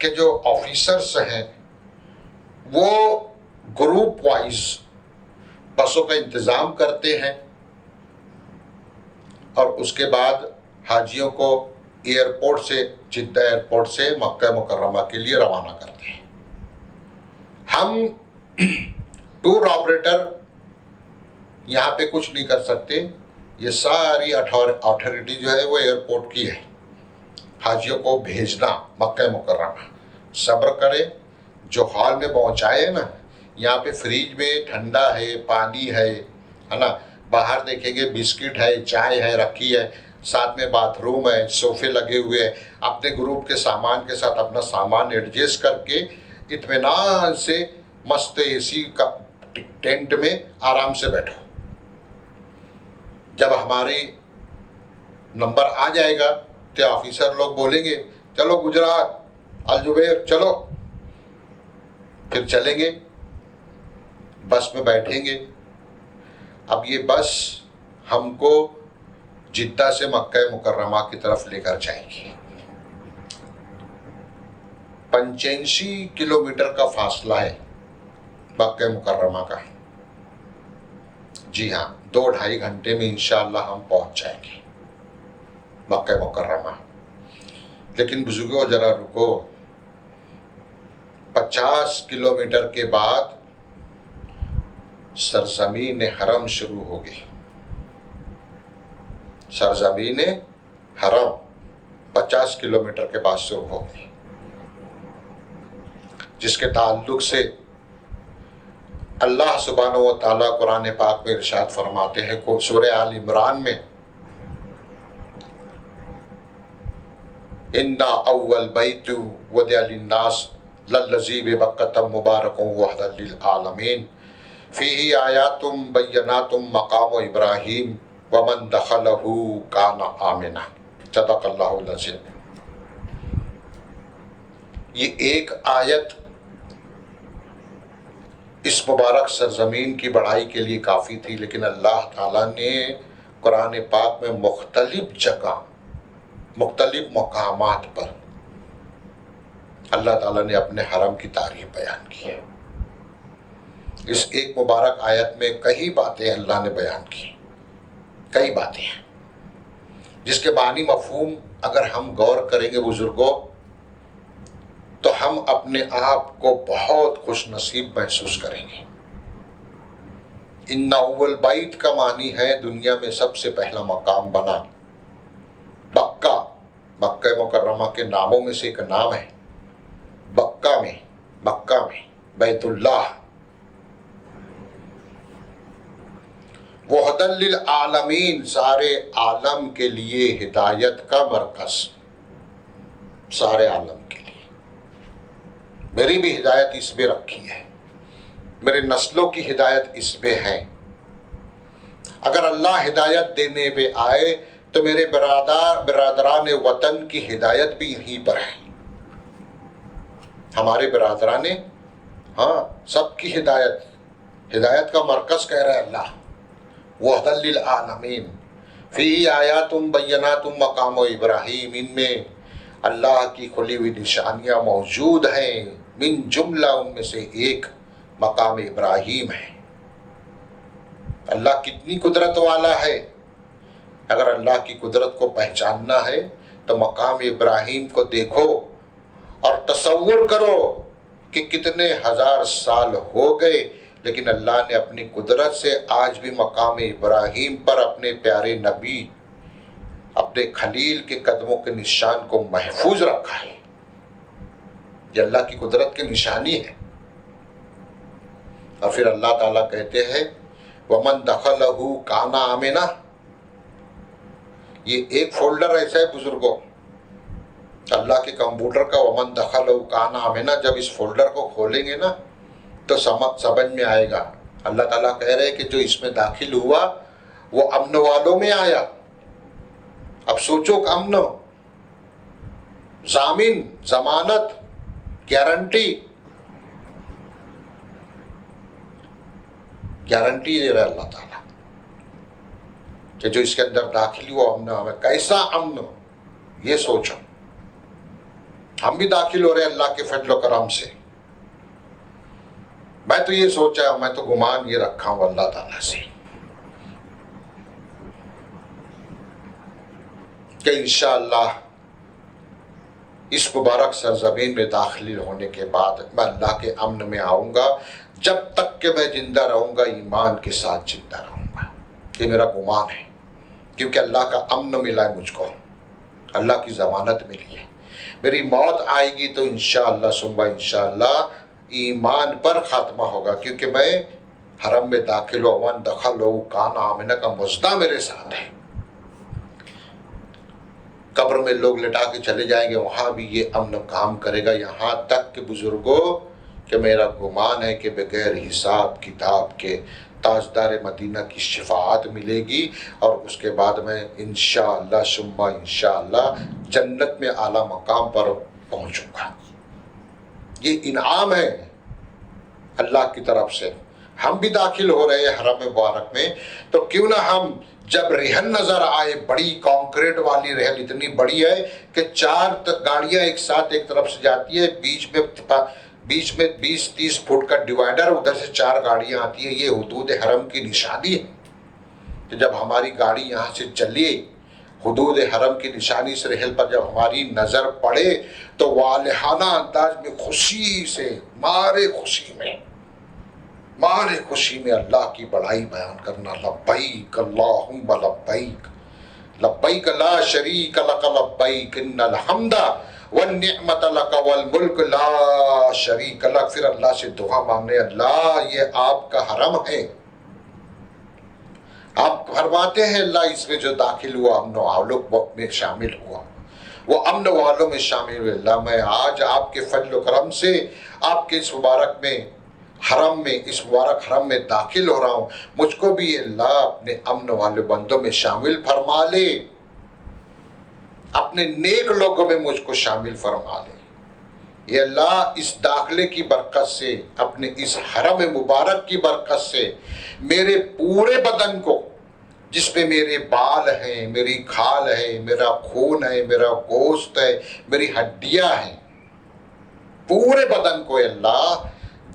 کے جو آفیسرس ہیں وہ گروپ وائز بسوں کا انتظام کرتے ہیں، اور اس کے بعد حاجیوں کو ایئرپورٹ سے، جدہ ایئرپورٹ سے مکہ مکرمہ کے لیے روانہ کرتے ہیں۔ ہم ٹور آپریٹر یہاں پہ کچھ نہیں کر سکتے، یہ ساری اتھارٹی جو ہے وہ ایئرپورٹ کی ہے۔ حاجیوں کو بھیجنا مکہ مکرمہ، صبر کرے، جو ہال میں پہنچائے نا، یہاں پہ فریج میں ٹھنڈا ہے، پانی ہے نا، باہر دیکھیں گے بسکٹ ہے، چائے ہے رکھی ہے، ساتھ میں باتھ روم ہے، صوفے لگے ہوئے ہیں، اپنے گروپ کے سامان کے ساتھ اپنا سامان ایڈجسٹ کر کے اطمینان سے مست اے سی کا ٹینٹ میں آرام سے بیٹھو۔ جب ہماری نمبر آ جائے گا تو آفیسر لوگ بولیں گے چلو گجرات الجبیر چلو، پھر چلیں گے، بس میں بیٹھیں گے۔ اب یہ بس ہم کو جدہ سے مکہ مکرمہ کی طرف لے کر جائے گی۔ 85 کلومیٹر کا فاصلہ ہے مکہ مکرمہ کا۔ جی ہاں، 2-2.5 گھنٹے میں انشاءاللہ ہم پہنچ جائیں گے مکہ مکرمہ۔ لیکن بزرگوں ذرا رکو، 50 کلومیٹر کے بعد سرزمین حرم شروع ہوگی۔ سرزمین حرم 50 کلومیٹر کے بعد شروع ہوگی، جس کے تعلق سے اللہ سبحانہ و تعالیٰ قرآن پاک میں ارشاد فرماتے ہیں کو سورہ آل عمران میں، اِنَّا أَوَّلَ بَيْتُ وُضِعَ لِلنَّاسِ لَلَّذِي بِبَكَّةَ مُبَارَكٌ وَهُدًى لِّلْعَالَمِينَ فِيهِ آيَاتٌ بَيِّنَاتٌ مَّقَامُ إِبْرَاهِيمَ وَمَن دَخَلَهُ كَانَ آمِنًا۔ صدق اللہ العظیم۔ یہ ایک آیت اس مبارک سرزمین کی بڑائی کے لیے کافی تھی، لیکن اللہ تعالیٰ نے قرآن پاک میں مختلف جگہ، مختلف مقامات پر اللہ تعالیٰ نے اپنے حرم کی تعریف بیان کی ہے۔ اس ایک مبارک آیت میں کئی باتیں اللہ نے بیان کی، کئی باتیں ہیں جس کے معنی مفہوم اگر ہم غور کریں گے بزرگوں تو ہم اپنے آپ کو بہت خوش نصیب محسوس کریں گے۔ ان اول بیت کا معنی ہے دنیا میں سب سے پہلا مقام بنا بکہ، مکہ مکرمہ کے ناموں میں سے ایک نام ہے مکہ میں بیت اللہ، وحداً للعالمین، سارے عالم کے لیے ہدایت کا مرکز، سارے عالم کے لیے۔ میری بھی ہدایت اس میں رکھی ہے، میرے نسلوں کی ہدایت اس میں ہے۔ اگر اللہ ہدایت دینے پہ آئے تو میرے برادران وطن کی ہدایت بھی یہیں پر ہے، ہمارے برادران سب کی ہدایت کا مرکز کہہ رہا ہے اللہ، وحداً للعالمین فی آیات بینات مقام ابراہیم، ان میں اللہ کی کھلی ہوئی نشانیاں موجود ہیں، من جملہ ان میں سے ایک مقام ابراہیم ہے۔ اللہ کتنی قدرت والا ہے، اگر اللہ کی قدرت کو پہچاننا ہے تو مقام ابراہیم کو دیکھو اور تصور کرو کہ کتنے ہزار سال ہو گئے، لیکن اللہ نے اپنی قدرت سے آج بھی مقام ابراہیم پر اپنے پیارے نبی، اپنے خلیل کے قدموں کے نشان کو محفوظ رکھا ہے۔ یہ اللہ کی قدرت کی نشانی ہے۔ اور پھر اللہ تعالیٰ کہتے ہیں وَمَن دَخَلَهُ كَانَ آمِنًا، یہ ایک فولڈر ایسا ہے بزرگوں اللہ کے کمپیوٹر کا، وَمَن دَخَلَهُ كَانَ آمِنًا، جب اس فولڈر کو کھولیں گے نا تو سمجھ میں آئے گا۔ اللہ تعالیٰ کہہ رہے کہ جو اس میں داخل ہوا وہ امن والوں میں آیا۔ اب سوچو کہ امن، ضامن، ضمانت، گارنٹی دے رہا ہے اللہ تعالیٰ کہ جو اس کے اندر داخل ہوا امن ہمیں کیسا امن، یہ سوچو۔ ہم بھی داخل ہو رہے ہیں اللہ کے فضل و کرم سے۔ میں تو یہ سوچا، میں تو گمان یہ رکھا ہوں اللہ تعالیٰ سے کہ انشاءاللہ اس مبارک سرزمین میں داخل ہونے کے بعد میں اللہ کے امن میں آؤں گا، جب تک کہ میں زندہ رہوں گا ایمان کے ساتھ زندہ رہوں گا، یہ میرا گمان ہے، کیونکہ اللہ کا امن ملا ہے مجھ کو، اللہ کی ضمانت ملی ہے۔ میری موت آئے گی تو انشاءاللہ ثم انشاءاللہ ایمان پر خاتمہ ہوگا، کیونکہ میں حرم میں داخل ہوا، وَمَن دَخَلَهُ كَانَ آمِنًا کا مژدہ میرے ساتھ ہے۔ قبر میں لوگ لٹا کے چلے جائیں گے، وہاں بھی یہ امن کام کرے گا، یہاں تک کہ بزرگوں کہ میرا گمان ہے کہ بغیر حساب کتاب کے تاجدار مدینہ کی شفاعت ملے گی، اور اس کے بعد میں انشاءاللہ ثم انشاءاللہ جنت میں اعلیٰ مقام پر پہنچوں گا۔ یہ انعام ہے اللہ کی طرف سے۔ ہم بھی داخل ہو رہے ہیں حرم مبارک میں، تو کیوں نہ ہم جب رہن نظر آئے، بڑی کانکریٹ والی رہن، اتنی بڑی ہے کہ 4 گاڑیاں ایک ساتھ ایک طرف سے جاتی ہے، بیچ میں 20-30 فٹ کا ڈیوائیڈر، ادھر سے 4 گاڑیاں آتی ہیں۔ یہ حدود حرم کی نشانی ہے کہ جب ہماری گاڑی یہاں سے چلی، حدود حرم کی نشانی سے رحل پر جب ہماری نظر پڑے تو والہانہ انداز میں خوشی سے، مارے خوشی میں اللہ کی بڑائی بیان کرنا، لبیک اللہم لبیک، لبیک لا شریک لک لبیک ان الحمد والنعمت لک والملک لا شریک لک۔ پھر اللہ سے دعا مانگنے، اللہ یہ آپ کا حرم ہے، آپ فرماتے ہیں اللہ اس میں جو داخل ہوا امن والوں میں شامل ہوا، وہ امن والوں میں شامل ہوئے۔ اللہ میں آج آپ کے فضل و کرم سے آپ کے اس مبارک حرم میں داخل ہو رہا ہوں، مجھ کو بھی اللہ اپنے امن والے بندوں میں شامل فرما لے، اپنے نیک لوگوں میں مجھ کو شامل فرما لے۔ یہ اللہ اس داخلے کی برکت سے، اپنے اس حرم مبارک کی برکت سے میرے پورے بدن کو، جس میں میرے بال ہیں، میری کھال ہے، میرا خون ہے، میرا گوشت ہے، میری ہڈیاں ہیں، پورے بدن کو اللہ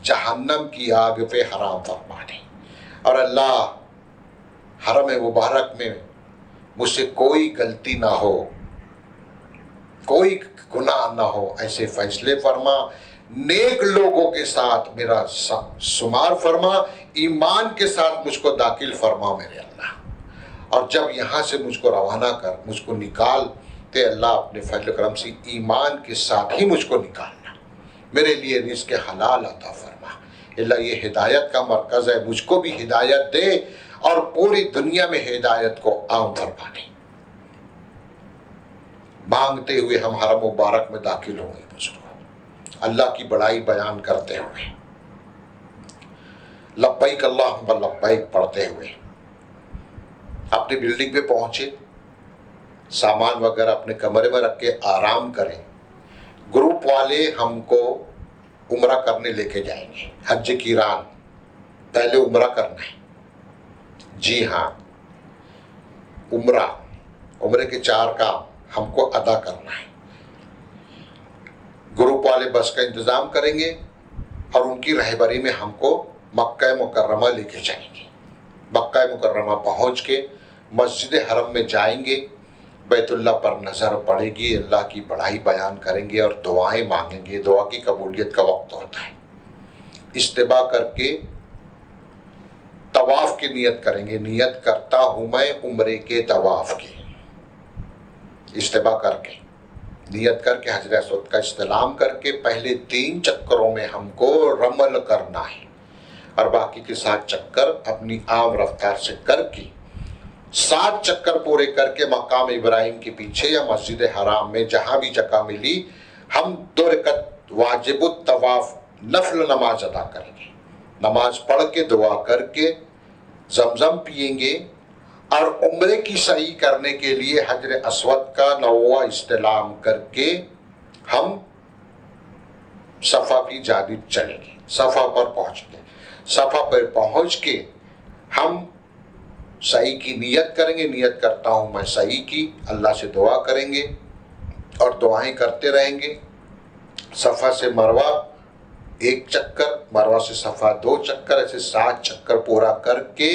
جہنم کی آگ پہ حرام فرما دے۔ اور اللہ حرم مبارک میں مجھ سے کوئی غلطی نہ ہو، کوئی گناہ نہ ہو، ایسے فیصلے فرما۔ نیک لوگوں کے ساتھ میرا شمار فرما، ایمان کے ساتھ مجھ کو داخل فرما میرے اللہ، اور جب یہاں سے مجھ کو روانہ کر، مجھ کو نکال تے اللہ اپنے فضل و کرم سے ایمان کے ساتھ ہی مجھ کو نکالنا، میرے لیے رزق حلال عطا فرما۔ اللہ یہ ہدایت کا مرکز ہے، مجھ کو بھی ہدایت دے اور پوری دنیا میں ہدایت کو عام فرما دے۔ مانگتے ہوئے ہم حرم مبارک میں داخل ہوں گے مجھ کو اللہ کی بڑائی بیان کرتے ہوئے، لبیک اللہم لبیک پڑھتے ہوئے اپنی بلڈنگ پہ پہنچے، سامان وغیرہ اپنے کمرے میں رکھ کے آرام کریں۔ گروپ والے ہم کو عمرہ کرنے لے کے جائیں گے، حج قران، پہلے عمرہ کرنا ہے۔ جی ہاں، عمرے کے 4 کام ہم کو ادا کرنا ہے۔ گروپ والے بس کا انتظام کریں گے اور ان کی رہبری میں ہم کو مکہ مکرمہ لے کے جائیں گے۔ مکہ مکرمہ پہنچ کے مسجد حرم میں جائیں گے، بیت اللہ پر نظر پڑے گی، اللہ کی بڑائی بیان کریں گے اور دعائیں مانگیں گے۔ دعا کی قبولیت کا وقت ہوتا ہے، اجتباء کر کے طواف کی نیت کریں گے، نیت کرتا ہوں میں عمرے کے طواف کی، اجتباء کر کے نیت کر کے حجر اسود کا استلام کر کے پہلے 3 چکروں میں ہم کو رمل کرنا ہے، اور باقی کے 7 چکر اپنی عام رفتار سے کر کے 7 چکر پورے کر کے مقام ابراہیم کے پیچھے یا مسجد حرام میں جہاں بھی جگہ ملی ہم 2 رکعت واجب الطواف نفل نماز ادا کریں گے۔ نماز پڑھ کے دعا کر کے زمزم پیئیں گے، اور عمرے کی سعی کرنے کے لیے حجر اسود کا 9واں استلام کر کے ہم صفا کی جانب چلیں گے، صفا پر پہنچیں گے۔ صفا پر پہنچ کے ہم سعی کی نیت کریں گے، نیت کرتا ہوں میں سعی کی، اللہ سے دعا کریں گے اور دعائیں کرتے رہیں گے۔ صفا سے مروہ 1 چکر، مروہ سے صفا 2 چکر، ایسے 7 چکر پورا کر کے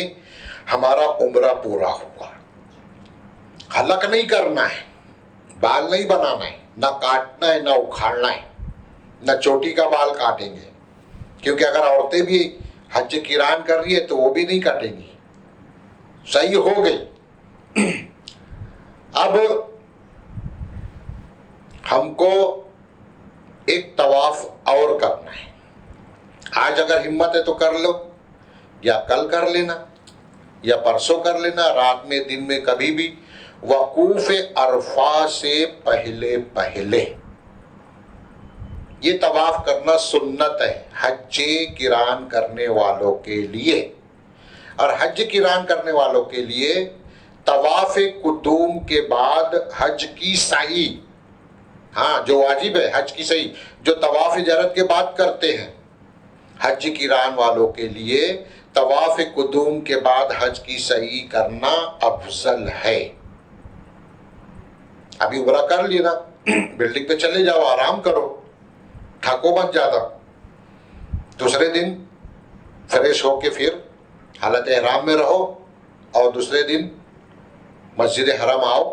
ہمارا عمرہ پورا ہوا۔ حلق نہیں کرنا ہے، بال نہیں بنانا ہے، نہ کاٹنا ہے، نہ اکھاڑنا ہے، نہ چوٹی کا بال کاٹیں گے، کیونکہ اگر عورتیں بھی حج قران کر رہی ہے تو وہ بھی نہیں کاٹیں گی۔ صحیح ہو گئی۔ اب ہم کو ایک طواف اور کرنا ہے، آج اگر ہمت ہے تو کر لو، یا کل کر لینا، یا پرسوں کر لینا، رات میں دن میں کبھی بھی، وقوف عرفہ سے پہلے یہ طواف کرنا سنت ہے حج قران کرنے والوں کے لیے۔ اور حج قران کرنے والوں کے لیے طواف قدوم کے بعد حج کی سعی، ہاں جو واجب ہے حج کی سعی، جو طواف زیارت کے بعد کرتے ہیں، حج قران والوں کے لیے طواف قدوم کے بعد حج کی سعی کرنا افضل ہے۔ ابھی عمرہ کر لینا، بلڈنگ پہ چلے جاؤ، آرام کرو، تھکو مت زیادہ، دوسرے دن فریش ہو کے پھر حالت احرام میں رہو، اور دوسرے دن مسجد حرم آؤ،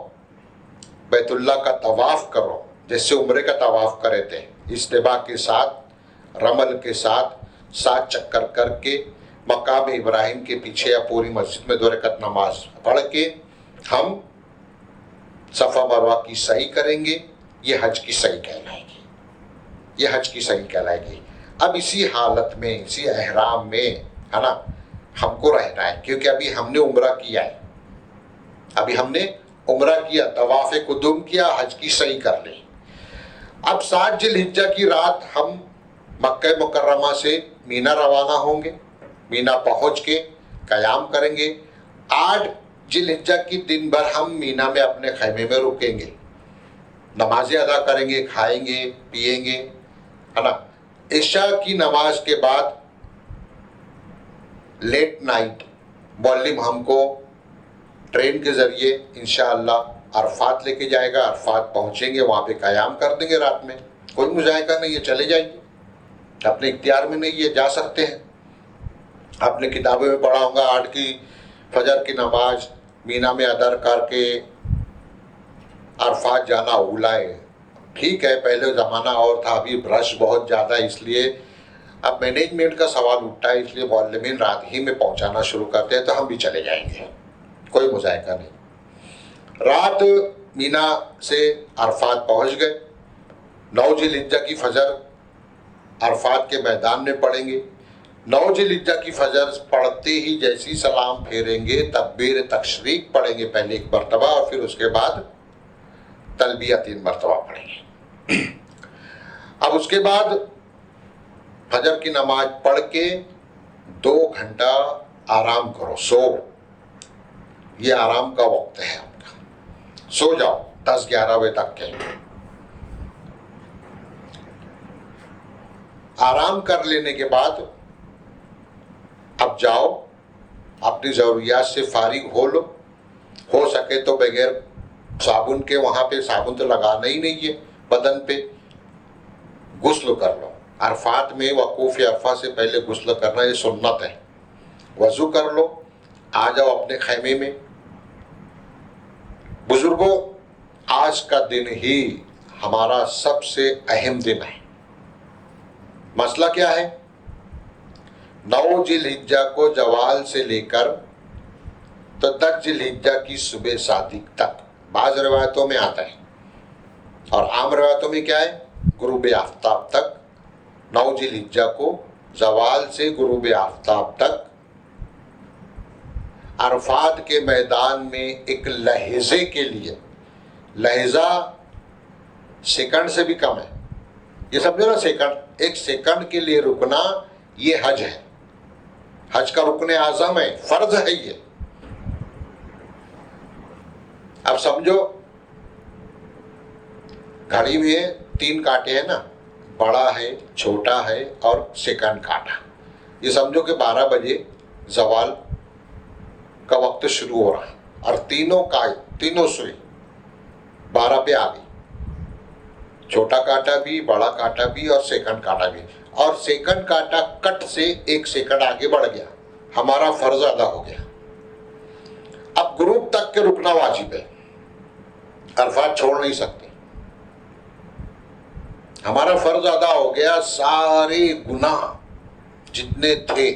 بیت اللہ کا طواف کرو جیسے عمرے کا طواف کرے تھے، اجتباء کے ساتھ، رمل کے ساتھ 7 چکر کر کے مقام ابراہیم کے پیچھے یا پوری مسجد میں 2 رکعت نماز پڑھ کے ہم صفا مروہ کی سعی کریں گے۔ یہ حج کی سعی کہلائے گی، یہ حج کی سعی کہلائے گی۔ اب اسی حالت میں، اسی احرام میں ہے نا ہم کو رہنا ہے، کیونکہ ابھی ہم نے عمرہ کیا ہے، ابھی ہم نے عمرہ کیا، طواف قدوم کیا، حج کی سعی کر لی۔ اب 7 ذی الحجہ کی رات ہم مکہ مکرمہ سے مینا روانہ ہوں گے، مینا پہنچ کے قیام کریں گے۔ 8 ذی الحجہ کی دن بھر ہم مینا میں اپنے خیمے میں رکیں گے، نمازیں ادا کریں گے، کھائیں گے، پیئیں گے، ہے نا۔ عشاء کی نماز کے بعد لیٹ نائٹ معلم ہم کو ٹرین کے ذریعے انشاءاللہ عرفات لے کے جائے گا، عرفات پہنچیں گے، وہاں پہ قیام کر دیں گے رات میں، کوئی مذائقہ نہیں ہے، چلے جائیں گے، اپنے اختیار میں نہیں ہے، جا سکتے ہیں۔ آپ نے کتابوں میں پڑھا ہوگا 8 کی فجر کی نماز مینا میں ادا کر کے عرفات جانا اولا ہے، ٹھیک ہے پہلے زمانہ اور تھا، ابھی رش بہت زیادہ ہے، اس لیے اب مینجمنٹ کا سوال اٹھتا ہے، اس لیے معلمین رات ہی میں پہنچانا شروع کرتے ہیں، تو ہم بھی چلے جائیں گے، کوئی مذائقہ نہیں۔ رات مینا سے عرفات پہنچ گئے، 9 ذی الحجہ کی فجر عرفات کے میدان میں پڑھیں گے۔ 9 ذی الحجہ کی فجر پڑھتے ہی جیسی سلام پھیریں گے، تکبیر تشریق پڑھیں گے پہلے ایک مرتبہ، اور پھر اس کے بعد تلبیہ 3 مرتبہ پڑھیں گے۔ اب اس کے بعد فجر کی نماز پڑھ کے 2 گھنٹہ آرام کرو، سو، یہ آرام کا وقت ہے آپ کا، سو جاؤ 10-11 بجے تک کے۔ آرام کر لینے کے بعد اب جاؤ اپنی ضروریات سے فارغ ہو لو، ہو سکے تو بغیر صابن کے، وہاں پہ صابن تو لگانا ہی نہیں ہے بدن پہ، غسل کر لو۔ عرفات میں وقوف عرفہ سے پہلے غسل کرنا یہ سنت ہے، وضو کر لو، آ جاؤ اپنے خیمے میں۔ بزرگوں، آج کا دن ہی ہمارا سب سے اہم دن ہے۔ مسئلہ کیا ہے؟ 9 ذی الحجہ کو زوال سے لے کر تو 10 ذی الحجہ کی صبح صادق تک، بعض روایتوں میں آتا ہے اور عام روایتوں میں کیا ہے، غروب آفتاب تک، 9 ذی الحجہ کو زوال سے غروب آفتاب تک عرفات کے میدان میں ایک لحظے کے لیے، لحظہ سیکنڈ سے بھی کم ہے، یہ سمجھو نا سیکنڈ، ایک سیکنڈ کے لیے رکنا یہ حج ہے، حج کا رکن اعظم ہے، فرض ہے یہ۔ اب سمجھو گھڑی میں 3 کانٹے ہیں نا، بڑا ہے، چھوٹا ہے اور سیکنڈ کانٹا، یہ سمجھو کہ 12 بجے زوال کا وقت شروع ہو رہا، اور تینوں سوئی 12 پہ آ گئی، چھوٹا کانٹا بھی، بڑا کانٹا بھی اور سیکنڈ کانٹا بھی، اور سیکنڈ کانٹا کٹ سے 1 سیکنڈ آگے بڑھ گیا، ہمارا فرض ادا ہو گیا۔ اب غروب تک کے رکنا واجب ہے، عرفات چھوڑ نہیں سکتے، ہمارا فرض ادا ہو گیا، سارے گناہ جتنے تھے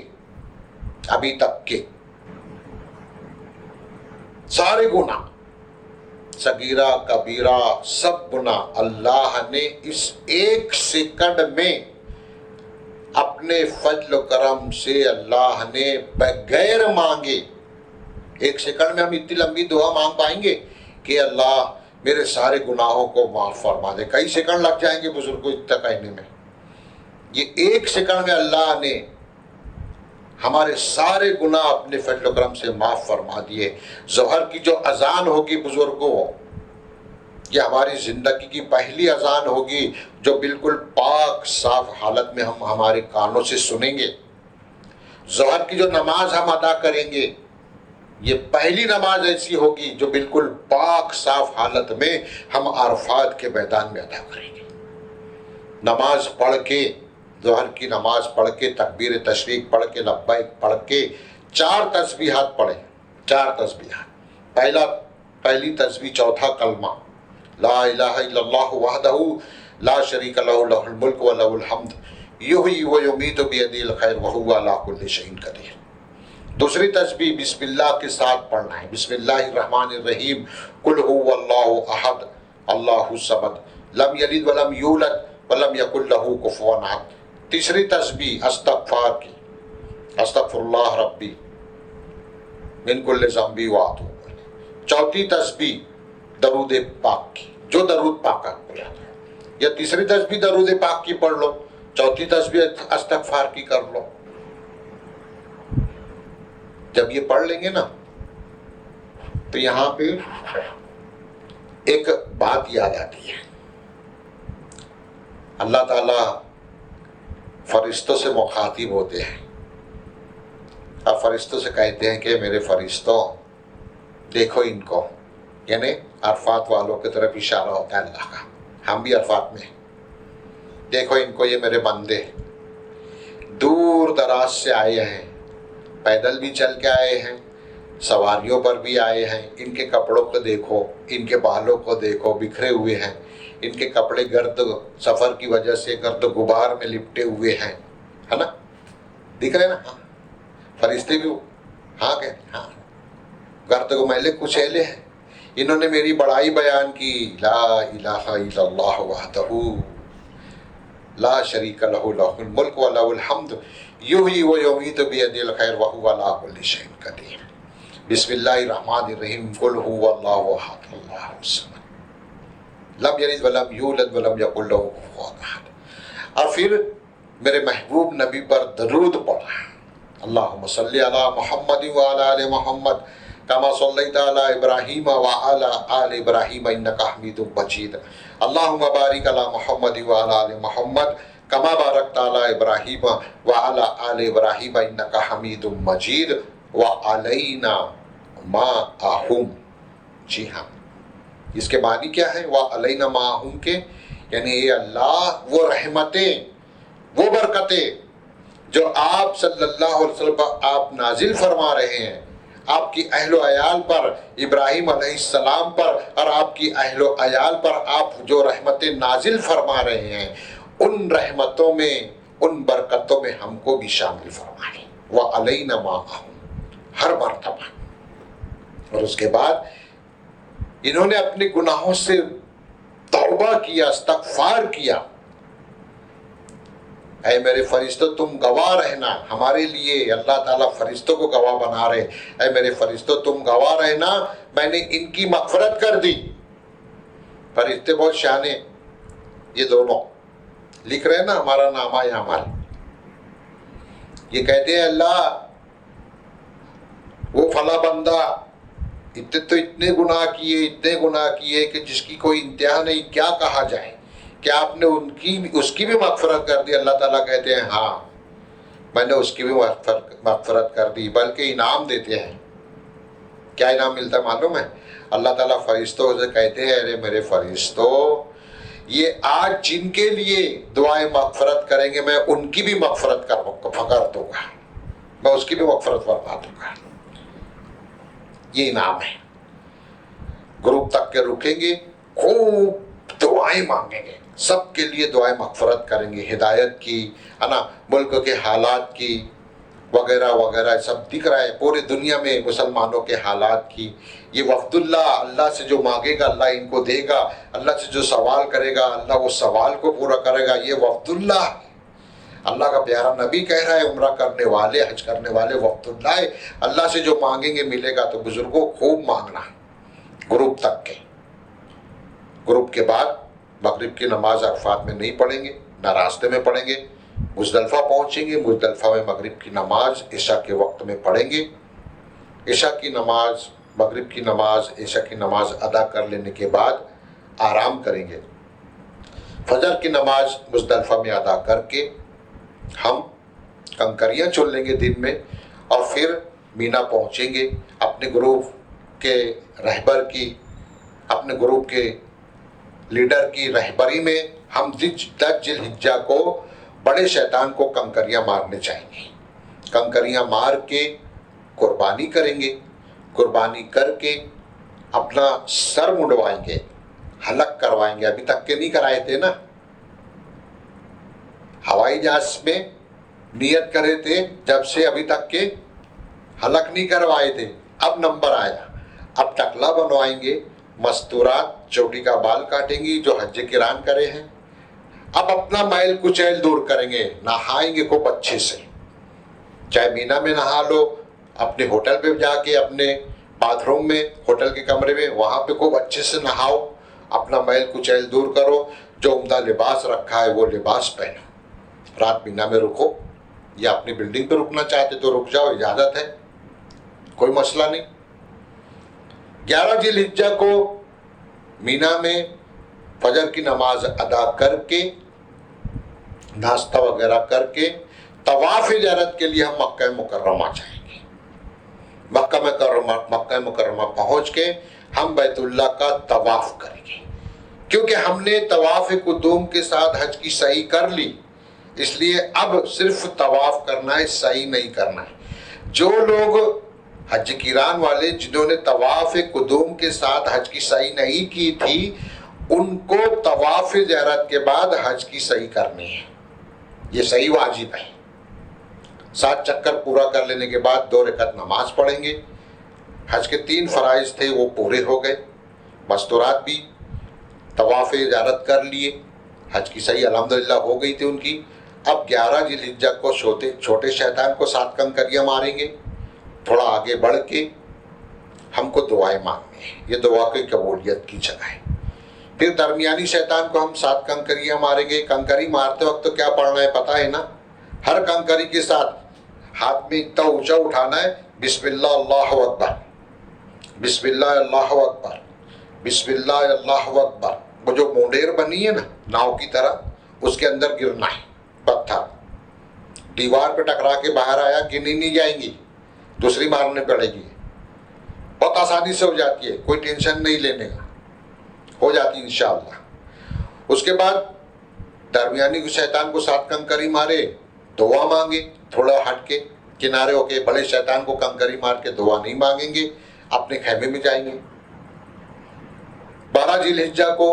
ابھی تک کے، سارے گناہ صغیرہ کبیرہ سب گناہ اللہ نے اس 1 سیکنڈ میں اپنے فضل و کرم سے اللہ نے بغیر مانگے، 1 سیکنڈ میں ہم اتنی لمبی دعا مانگ پائیں گے کہ اللہ میرے سارے گناہوں کو معاف فرما دے، کئی سیکنڈ لگ جائیں گے بزرگوں اتنا کہنے میں، یہ 1 سیکنڈ میں اللہ نے ہمارے سارے گناہ اپنے فضل و کرم سے معاف فرما دیے۔ ظہر کی جو اذان ہوگی بزرگوں، یہ ہماری زندگی کی پہلی اذان ہوگی جو بالکل پاک صاف حالت میں ہم ہمارے کانوں سے سنیں گے۔ ظہر کی جو نماز ہم ادا کریں گے، یہ پہلی نماز ایسی ہوگی جو بالکل پاک صاف حالت میں ہم عرفات کے میدان میں ادا کریں گے۔ نماز پڑھ کے، ظہر کی نماز پڑھ کے، تکبیر تشریق پڑھ کے، لبیک پڑھ کے 4 تسبیحات پڑھیں، 4 تسبیحات۔ پہلی تسبیح چوتھا کلمہ، لا الہ الا اللہ وحدہ لا شریک لہ لہ الملک و لہ الحمد یحیی و یمیت بیدہ الخیر وہو علی کل شیء قدیر۔ دوسری تسبیح بسم اللہ کے ساتھ پڑھنا ہے، بسم اللہ الرحمن الرحیم، قل هو اللہ احد اللہ الصمد لم یلد ولم یولد ولم یکن لہ کفوا احد۔ تیسری تسبیح استغفار کی، استغفر اللہ ربی من کل ذنب واتوب۔ چوتھی تسبیح درود پاک کی، جو درود پاک کا پڑھا ہے، یا تیسری تسبیح درود پاک کی پڑھ لو، چوتھی تسبیح استغفار کی کر لو۔ جب یہ پڑھ لیں گے نا تو یہاں پہ ایک بات یاد آتی ہے، اللہ تعالیٰ فرشتوں سے مخاطب ہوتے ہیں، اب فرشتوں سے کہتے ہیں کہ میرے فرشتوں دیکھو ان کو، یعنی عرفات والوں کی طرف اشارہ ہوتا ہے اللہ کا، ہم بھی عرفات میں ہیں، دیکھو ان کو، یہ میرے بندے دور دراز سے آئے ہیں، پیدل بھی چل کے آئے ہیں، سواریوں پر بھی آئے ہیں، ان کے کپڑوں کو دیکھو، ان کے بالوں کو دیکھو، بکھرے ہوئے ہیں، ان کے کپڑے گرد سفر کی وجہ سے گرد غبار میں لپٹے ہوئے ہیں، ہے نا؟ دکھ رہے نا؟ ہاں، فرشتے بھی ہاں کہ ہاں گرد کو میلے کچیلے ہیں. انہوں نے میری بڑائی بیان کی، لا الہ الا اللہ وحدہ لا شریک لہ لہ الملک ولہ الحمد یحیی و یمیت بیدہ الخیر وہو علی کل شیء قدیر. بسم اللہ الرحمن الرحیم، قل هو اللہ احد اللہ الصمد لم یلد ولم یولد ولم یکن لہ کفوا احد. اور پھر میرے محبوب نبی پر درود پڑھا، اللہم صلی علی محمد وعلی آل محمد کما صلیت علی ابراہیم وعلی آل ابراہیم انک حمید مجید. اللہم بارک علی محمد وعلی آل محمد کما بارکت علی ابراہیم وعلی آل ابراہیم انک حمید مجید وعلینا معہم. جی ہاں، اس کے معنی کیا ہے؟ وعلینا معہم کے یعنی اے اللہ وہ رحمتیں، وہ برکتیں جو آپ صلی اللہ علیہ وسلم پر آپ نازل فرما رہے ہیں، آپ کی اہل و عیال پر، ابراہیم علیہ السلام پر اور آپ کی اہل و عیال پر آپ جو رحمتیں نازل فرما رہے ہیں، ان رحمتوں میں، ان برکتوں میں ہم کو بھی شامل فرمائیں. وَعَلَيْنَا مَعَهُمْ ہر مرتبہ. اور اس کے بعد انہوں نے اپنے گناہوں سے توبہ کیا، استغفار کیا. اے میرے فرشتوں تم گواہ رہنا ہمارے لیے، اللہ تعالیٰ فرشتوں کو گواہ بنا رہے، اے میرے فرشتوں تم گواہ رہنا، میں نے ان کی مغفرت کر دی. فرشتے بہت شانے، یہ دونوں لکھ رہے نا ہمارا نامہ اعمال. یہ کہتے ہیں اللہ وہ فلاں بندہ اتنے گناہ کیے کہ جس کی کوئی انتہا نہیں، کیا کہا جائے. کیا آپ نے اس کی بھی مغفرت کر دی؟ اللہ تعالیٰ کہتے ہیں ہاں میں نے اس کی بھی مغفرت کر دی، بلکہ انعام دیتے ہیں. کیا انعام ملتا ہے معلوم ہے؟ اللہ تعالیٰ فرشتوں سے کہتے ہیں ارے میرے فرشتوں یہ آج جن کے لیے دعائیں مغفرت کریں گے میں ان کی بھی مغفرت کر دوں گا، میں اس کی بھی مغفرت فرما دوں گا. یہ انعام ہے. گروپ تک کے رکیں گے، خوب دعائیں مانگیں گے، سب کے لیے دعائیں مغفرت کریں گے، ہدایت کی، ہے نا، ملک کے حالات کی وغیرہ وغیرہ سب دکھ رہا ہے پوری دنیا میں مسلمانوں کے حالات کی. یہ وفد اللہ سے جو مانگے گا اللہ ان کو دے گا، اللہ سے جو سوال کرے گا اللہ وہ سوال کو پورا کرے گا. یہ وفد اللہ کا پیارا نبی کہہ رہا ہے، عمرہ کرنے والے، حج کرنے والے وفد اللہ سے جو مانگیں گے ملے گا. تو بزرگوں خوب مانگنا. گروپ تک کے، گروپ کے بعد مغرب کی نماز عرفات میں نہیں پڑھیں گے، نہ راستے میں پڑھیں گے. مزدلفہ پہنچیں گے، مزدلفہ میں مغرب کی نماز عشاء کے وقت میں پڑھیں گے. عشاء کی نماز، مغرب کی نماز، عشاء کی نماز ادا کر لینے کے بعد آرام کریں گے. فجر کی نماز مزدلفہ میں ادا کر کے ہم کنکریاں چن لیں گے دن میں، اور پھر مینا پہنچیں گے. اپنے گروپ کے رہبر کی، اپنے گروپ کے لیڈر کی رہبری میں ہم 10 ذی الحجہ کو بڑے شیطان کو کنکریاں مارنے جائیں گے. کنکریاں مار کے قربانی کریں گے. قربانی کر کے اپنا سر منڈوائیں گے، حلق کروائیں گے. ابھی تک کے نہیں کرائے تھے نا، ہوائی جہاز میں نیت کرے تھے جب سے ابھی تک کے حلق نہیں کروائے تھے. اب نمبر آیا، اب ٹکلا بنوائیں گے. مستورات چوٹی کا بال کاٹیں گی جو حج کران کرے ہیں. اب اپنا میل کچیل دور کریں گے، نہائیں گے خوب اچھے سے. چاہے مینا میں نہا لو، اپنے ہوٹل پہ جا کے اپنے باتھ روم میں، ہوٹل کے کمرے میں، وہاں پہ خوب اچھے سے نہاؤ، اپنا میل کچیل دور کرو. جو عمدہ لباس رکھا ہے وہ لباس پہنو. رات مینا میں رکو، یا اپنی بلڈنگ پہ رکنا چاہتے تو رک جاؤ، اجازت ہے، کوئی مسئلہ نہیں. 11 ذی الحجہ کو مینا میں فجر کی نماز ادا کر کے، ناشتہ وغیرہ کر کے، طواف زیارت کے لیے ہم مکہ مکرمہ جائیں گے. مکہ مکرمہ پہنچ کے ہم بیت اللہ کا طواف کریں گے. کیونکہ ہم نے طواف قدوم کے ساتھ حج کی صحیح کر لی، اس لیے اب صرف طواف کرنا ہے، صحیح نہیں کرنا ہے. جو لوگ حج کران والے جنہوں نے طواف قدوم کے ساتھ حج کی صحیح نہیں کی تھی، ان کو طواف زیارت کے بعد حج کی صحیح کرنی ہے، یہ صحیح واجب ہے۔ 7 چکر پورا کر لینے کے بعد 2 رکعت نماز پڑھیں گے۔ حج کے 3 فرائض تھے وہ پورے ہو گئے، مستورات بھی، طواف زیارت کر لیے، حج کی صحیح الحمدللہ ہو گئی تھی ان کی۔ اب 11 ذی الحجہ کو چھوٹے شیطان کو 7 کنکریاں ماریں گے۔ تھوڑا آگے بڑھ کے ہم کو دعائیں مانگنی ہیں، یہ دعا کی قبولیت کی جگہ ہے۔ پھر درمیانی شیطان کو ہم 7 کنکریاں ماریں گے۔ کنکری مارتے وقت تو کیا پڑھنا ہے پتہ ہے نا؟ ہر کنکری کے ساتھ ہاتھ میں اتنا اونچا اٹھانا ہے، بسم اللہ اللہ اکبر، بسم اللہ اللہ اکبر، بسم اللہ اللہ اکبر۔ وہ جو مونڈیر بنی ہے نا ناؤ کی طرح، اس کے اندر گرنا ہے پتھر، دیوار پہ ٹکرا کے باہر آیا، گنی نہیں جائیں گی، دوسری مارنے پڑے گی۔ بہت آسانی سے ہو جاتی ہے، کوئی ٹینشن نہیں لینے کا، ہو جاتی انشاءاللہ۔ اس کے بعد درمیانی شیطان کو 7 کنکری مارے، دعا مانگے، تھوڑا ہٹ کے کنارے ہو کے۔ بڑے شیطان کو کنکری مار کے دعا نہیں مانگیں گے، اپنے خیمے میں جائیں گے۔ 12 ذی الحجہ کو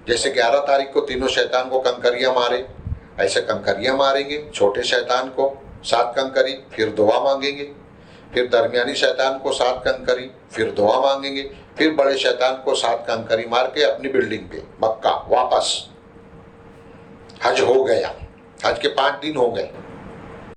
جیسے 11 تاریخ کو تینوں شیطان کو کنکریاں مارے، ایسے کنکریاں ماریں گے۔ چھوٹے شیطان کو 7 کنکری، پھر دعا مانگیں گے۔ پھر درمیانی شیطان کو 7 کنکری، پھر دعا مانگیں گے۔ پھر بڑے شیطان کو 7 کنکری مار کے اپنی بلڈنگ پہ مکہ واپس۔ حج ہو گیا، حج کے 5 دن ہو گئے۔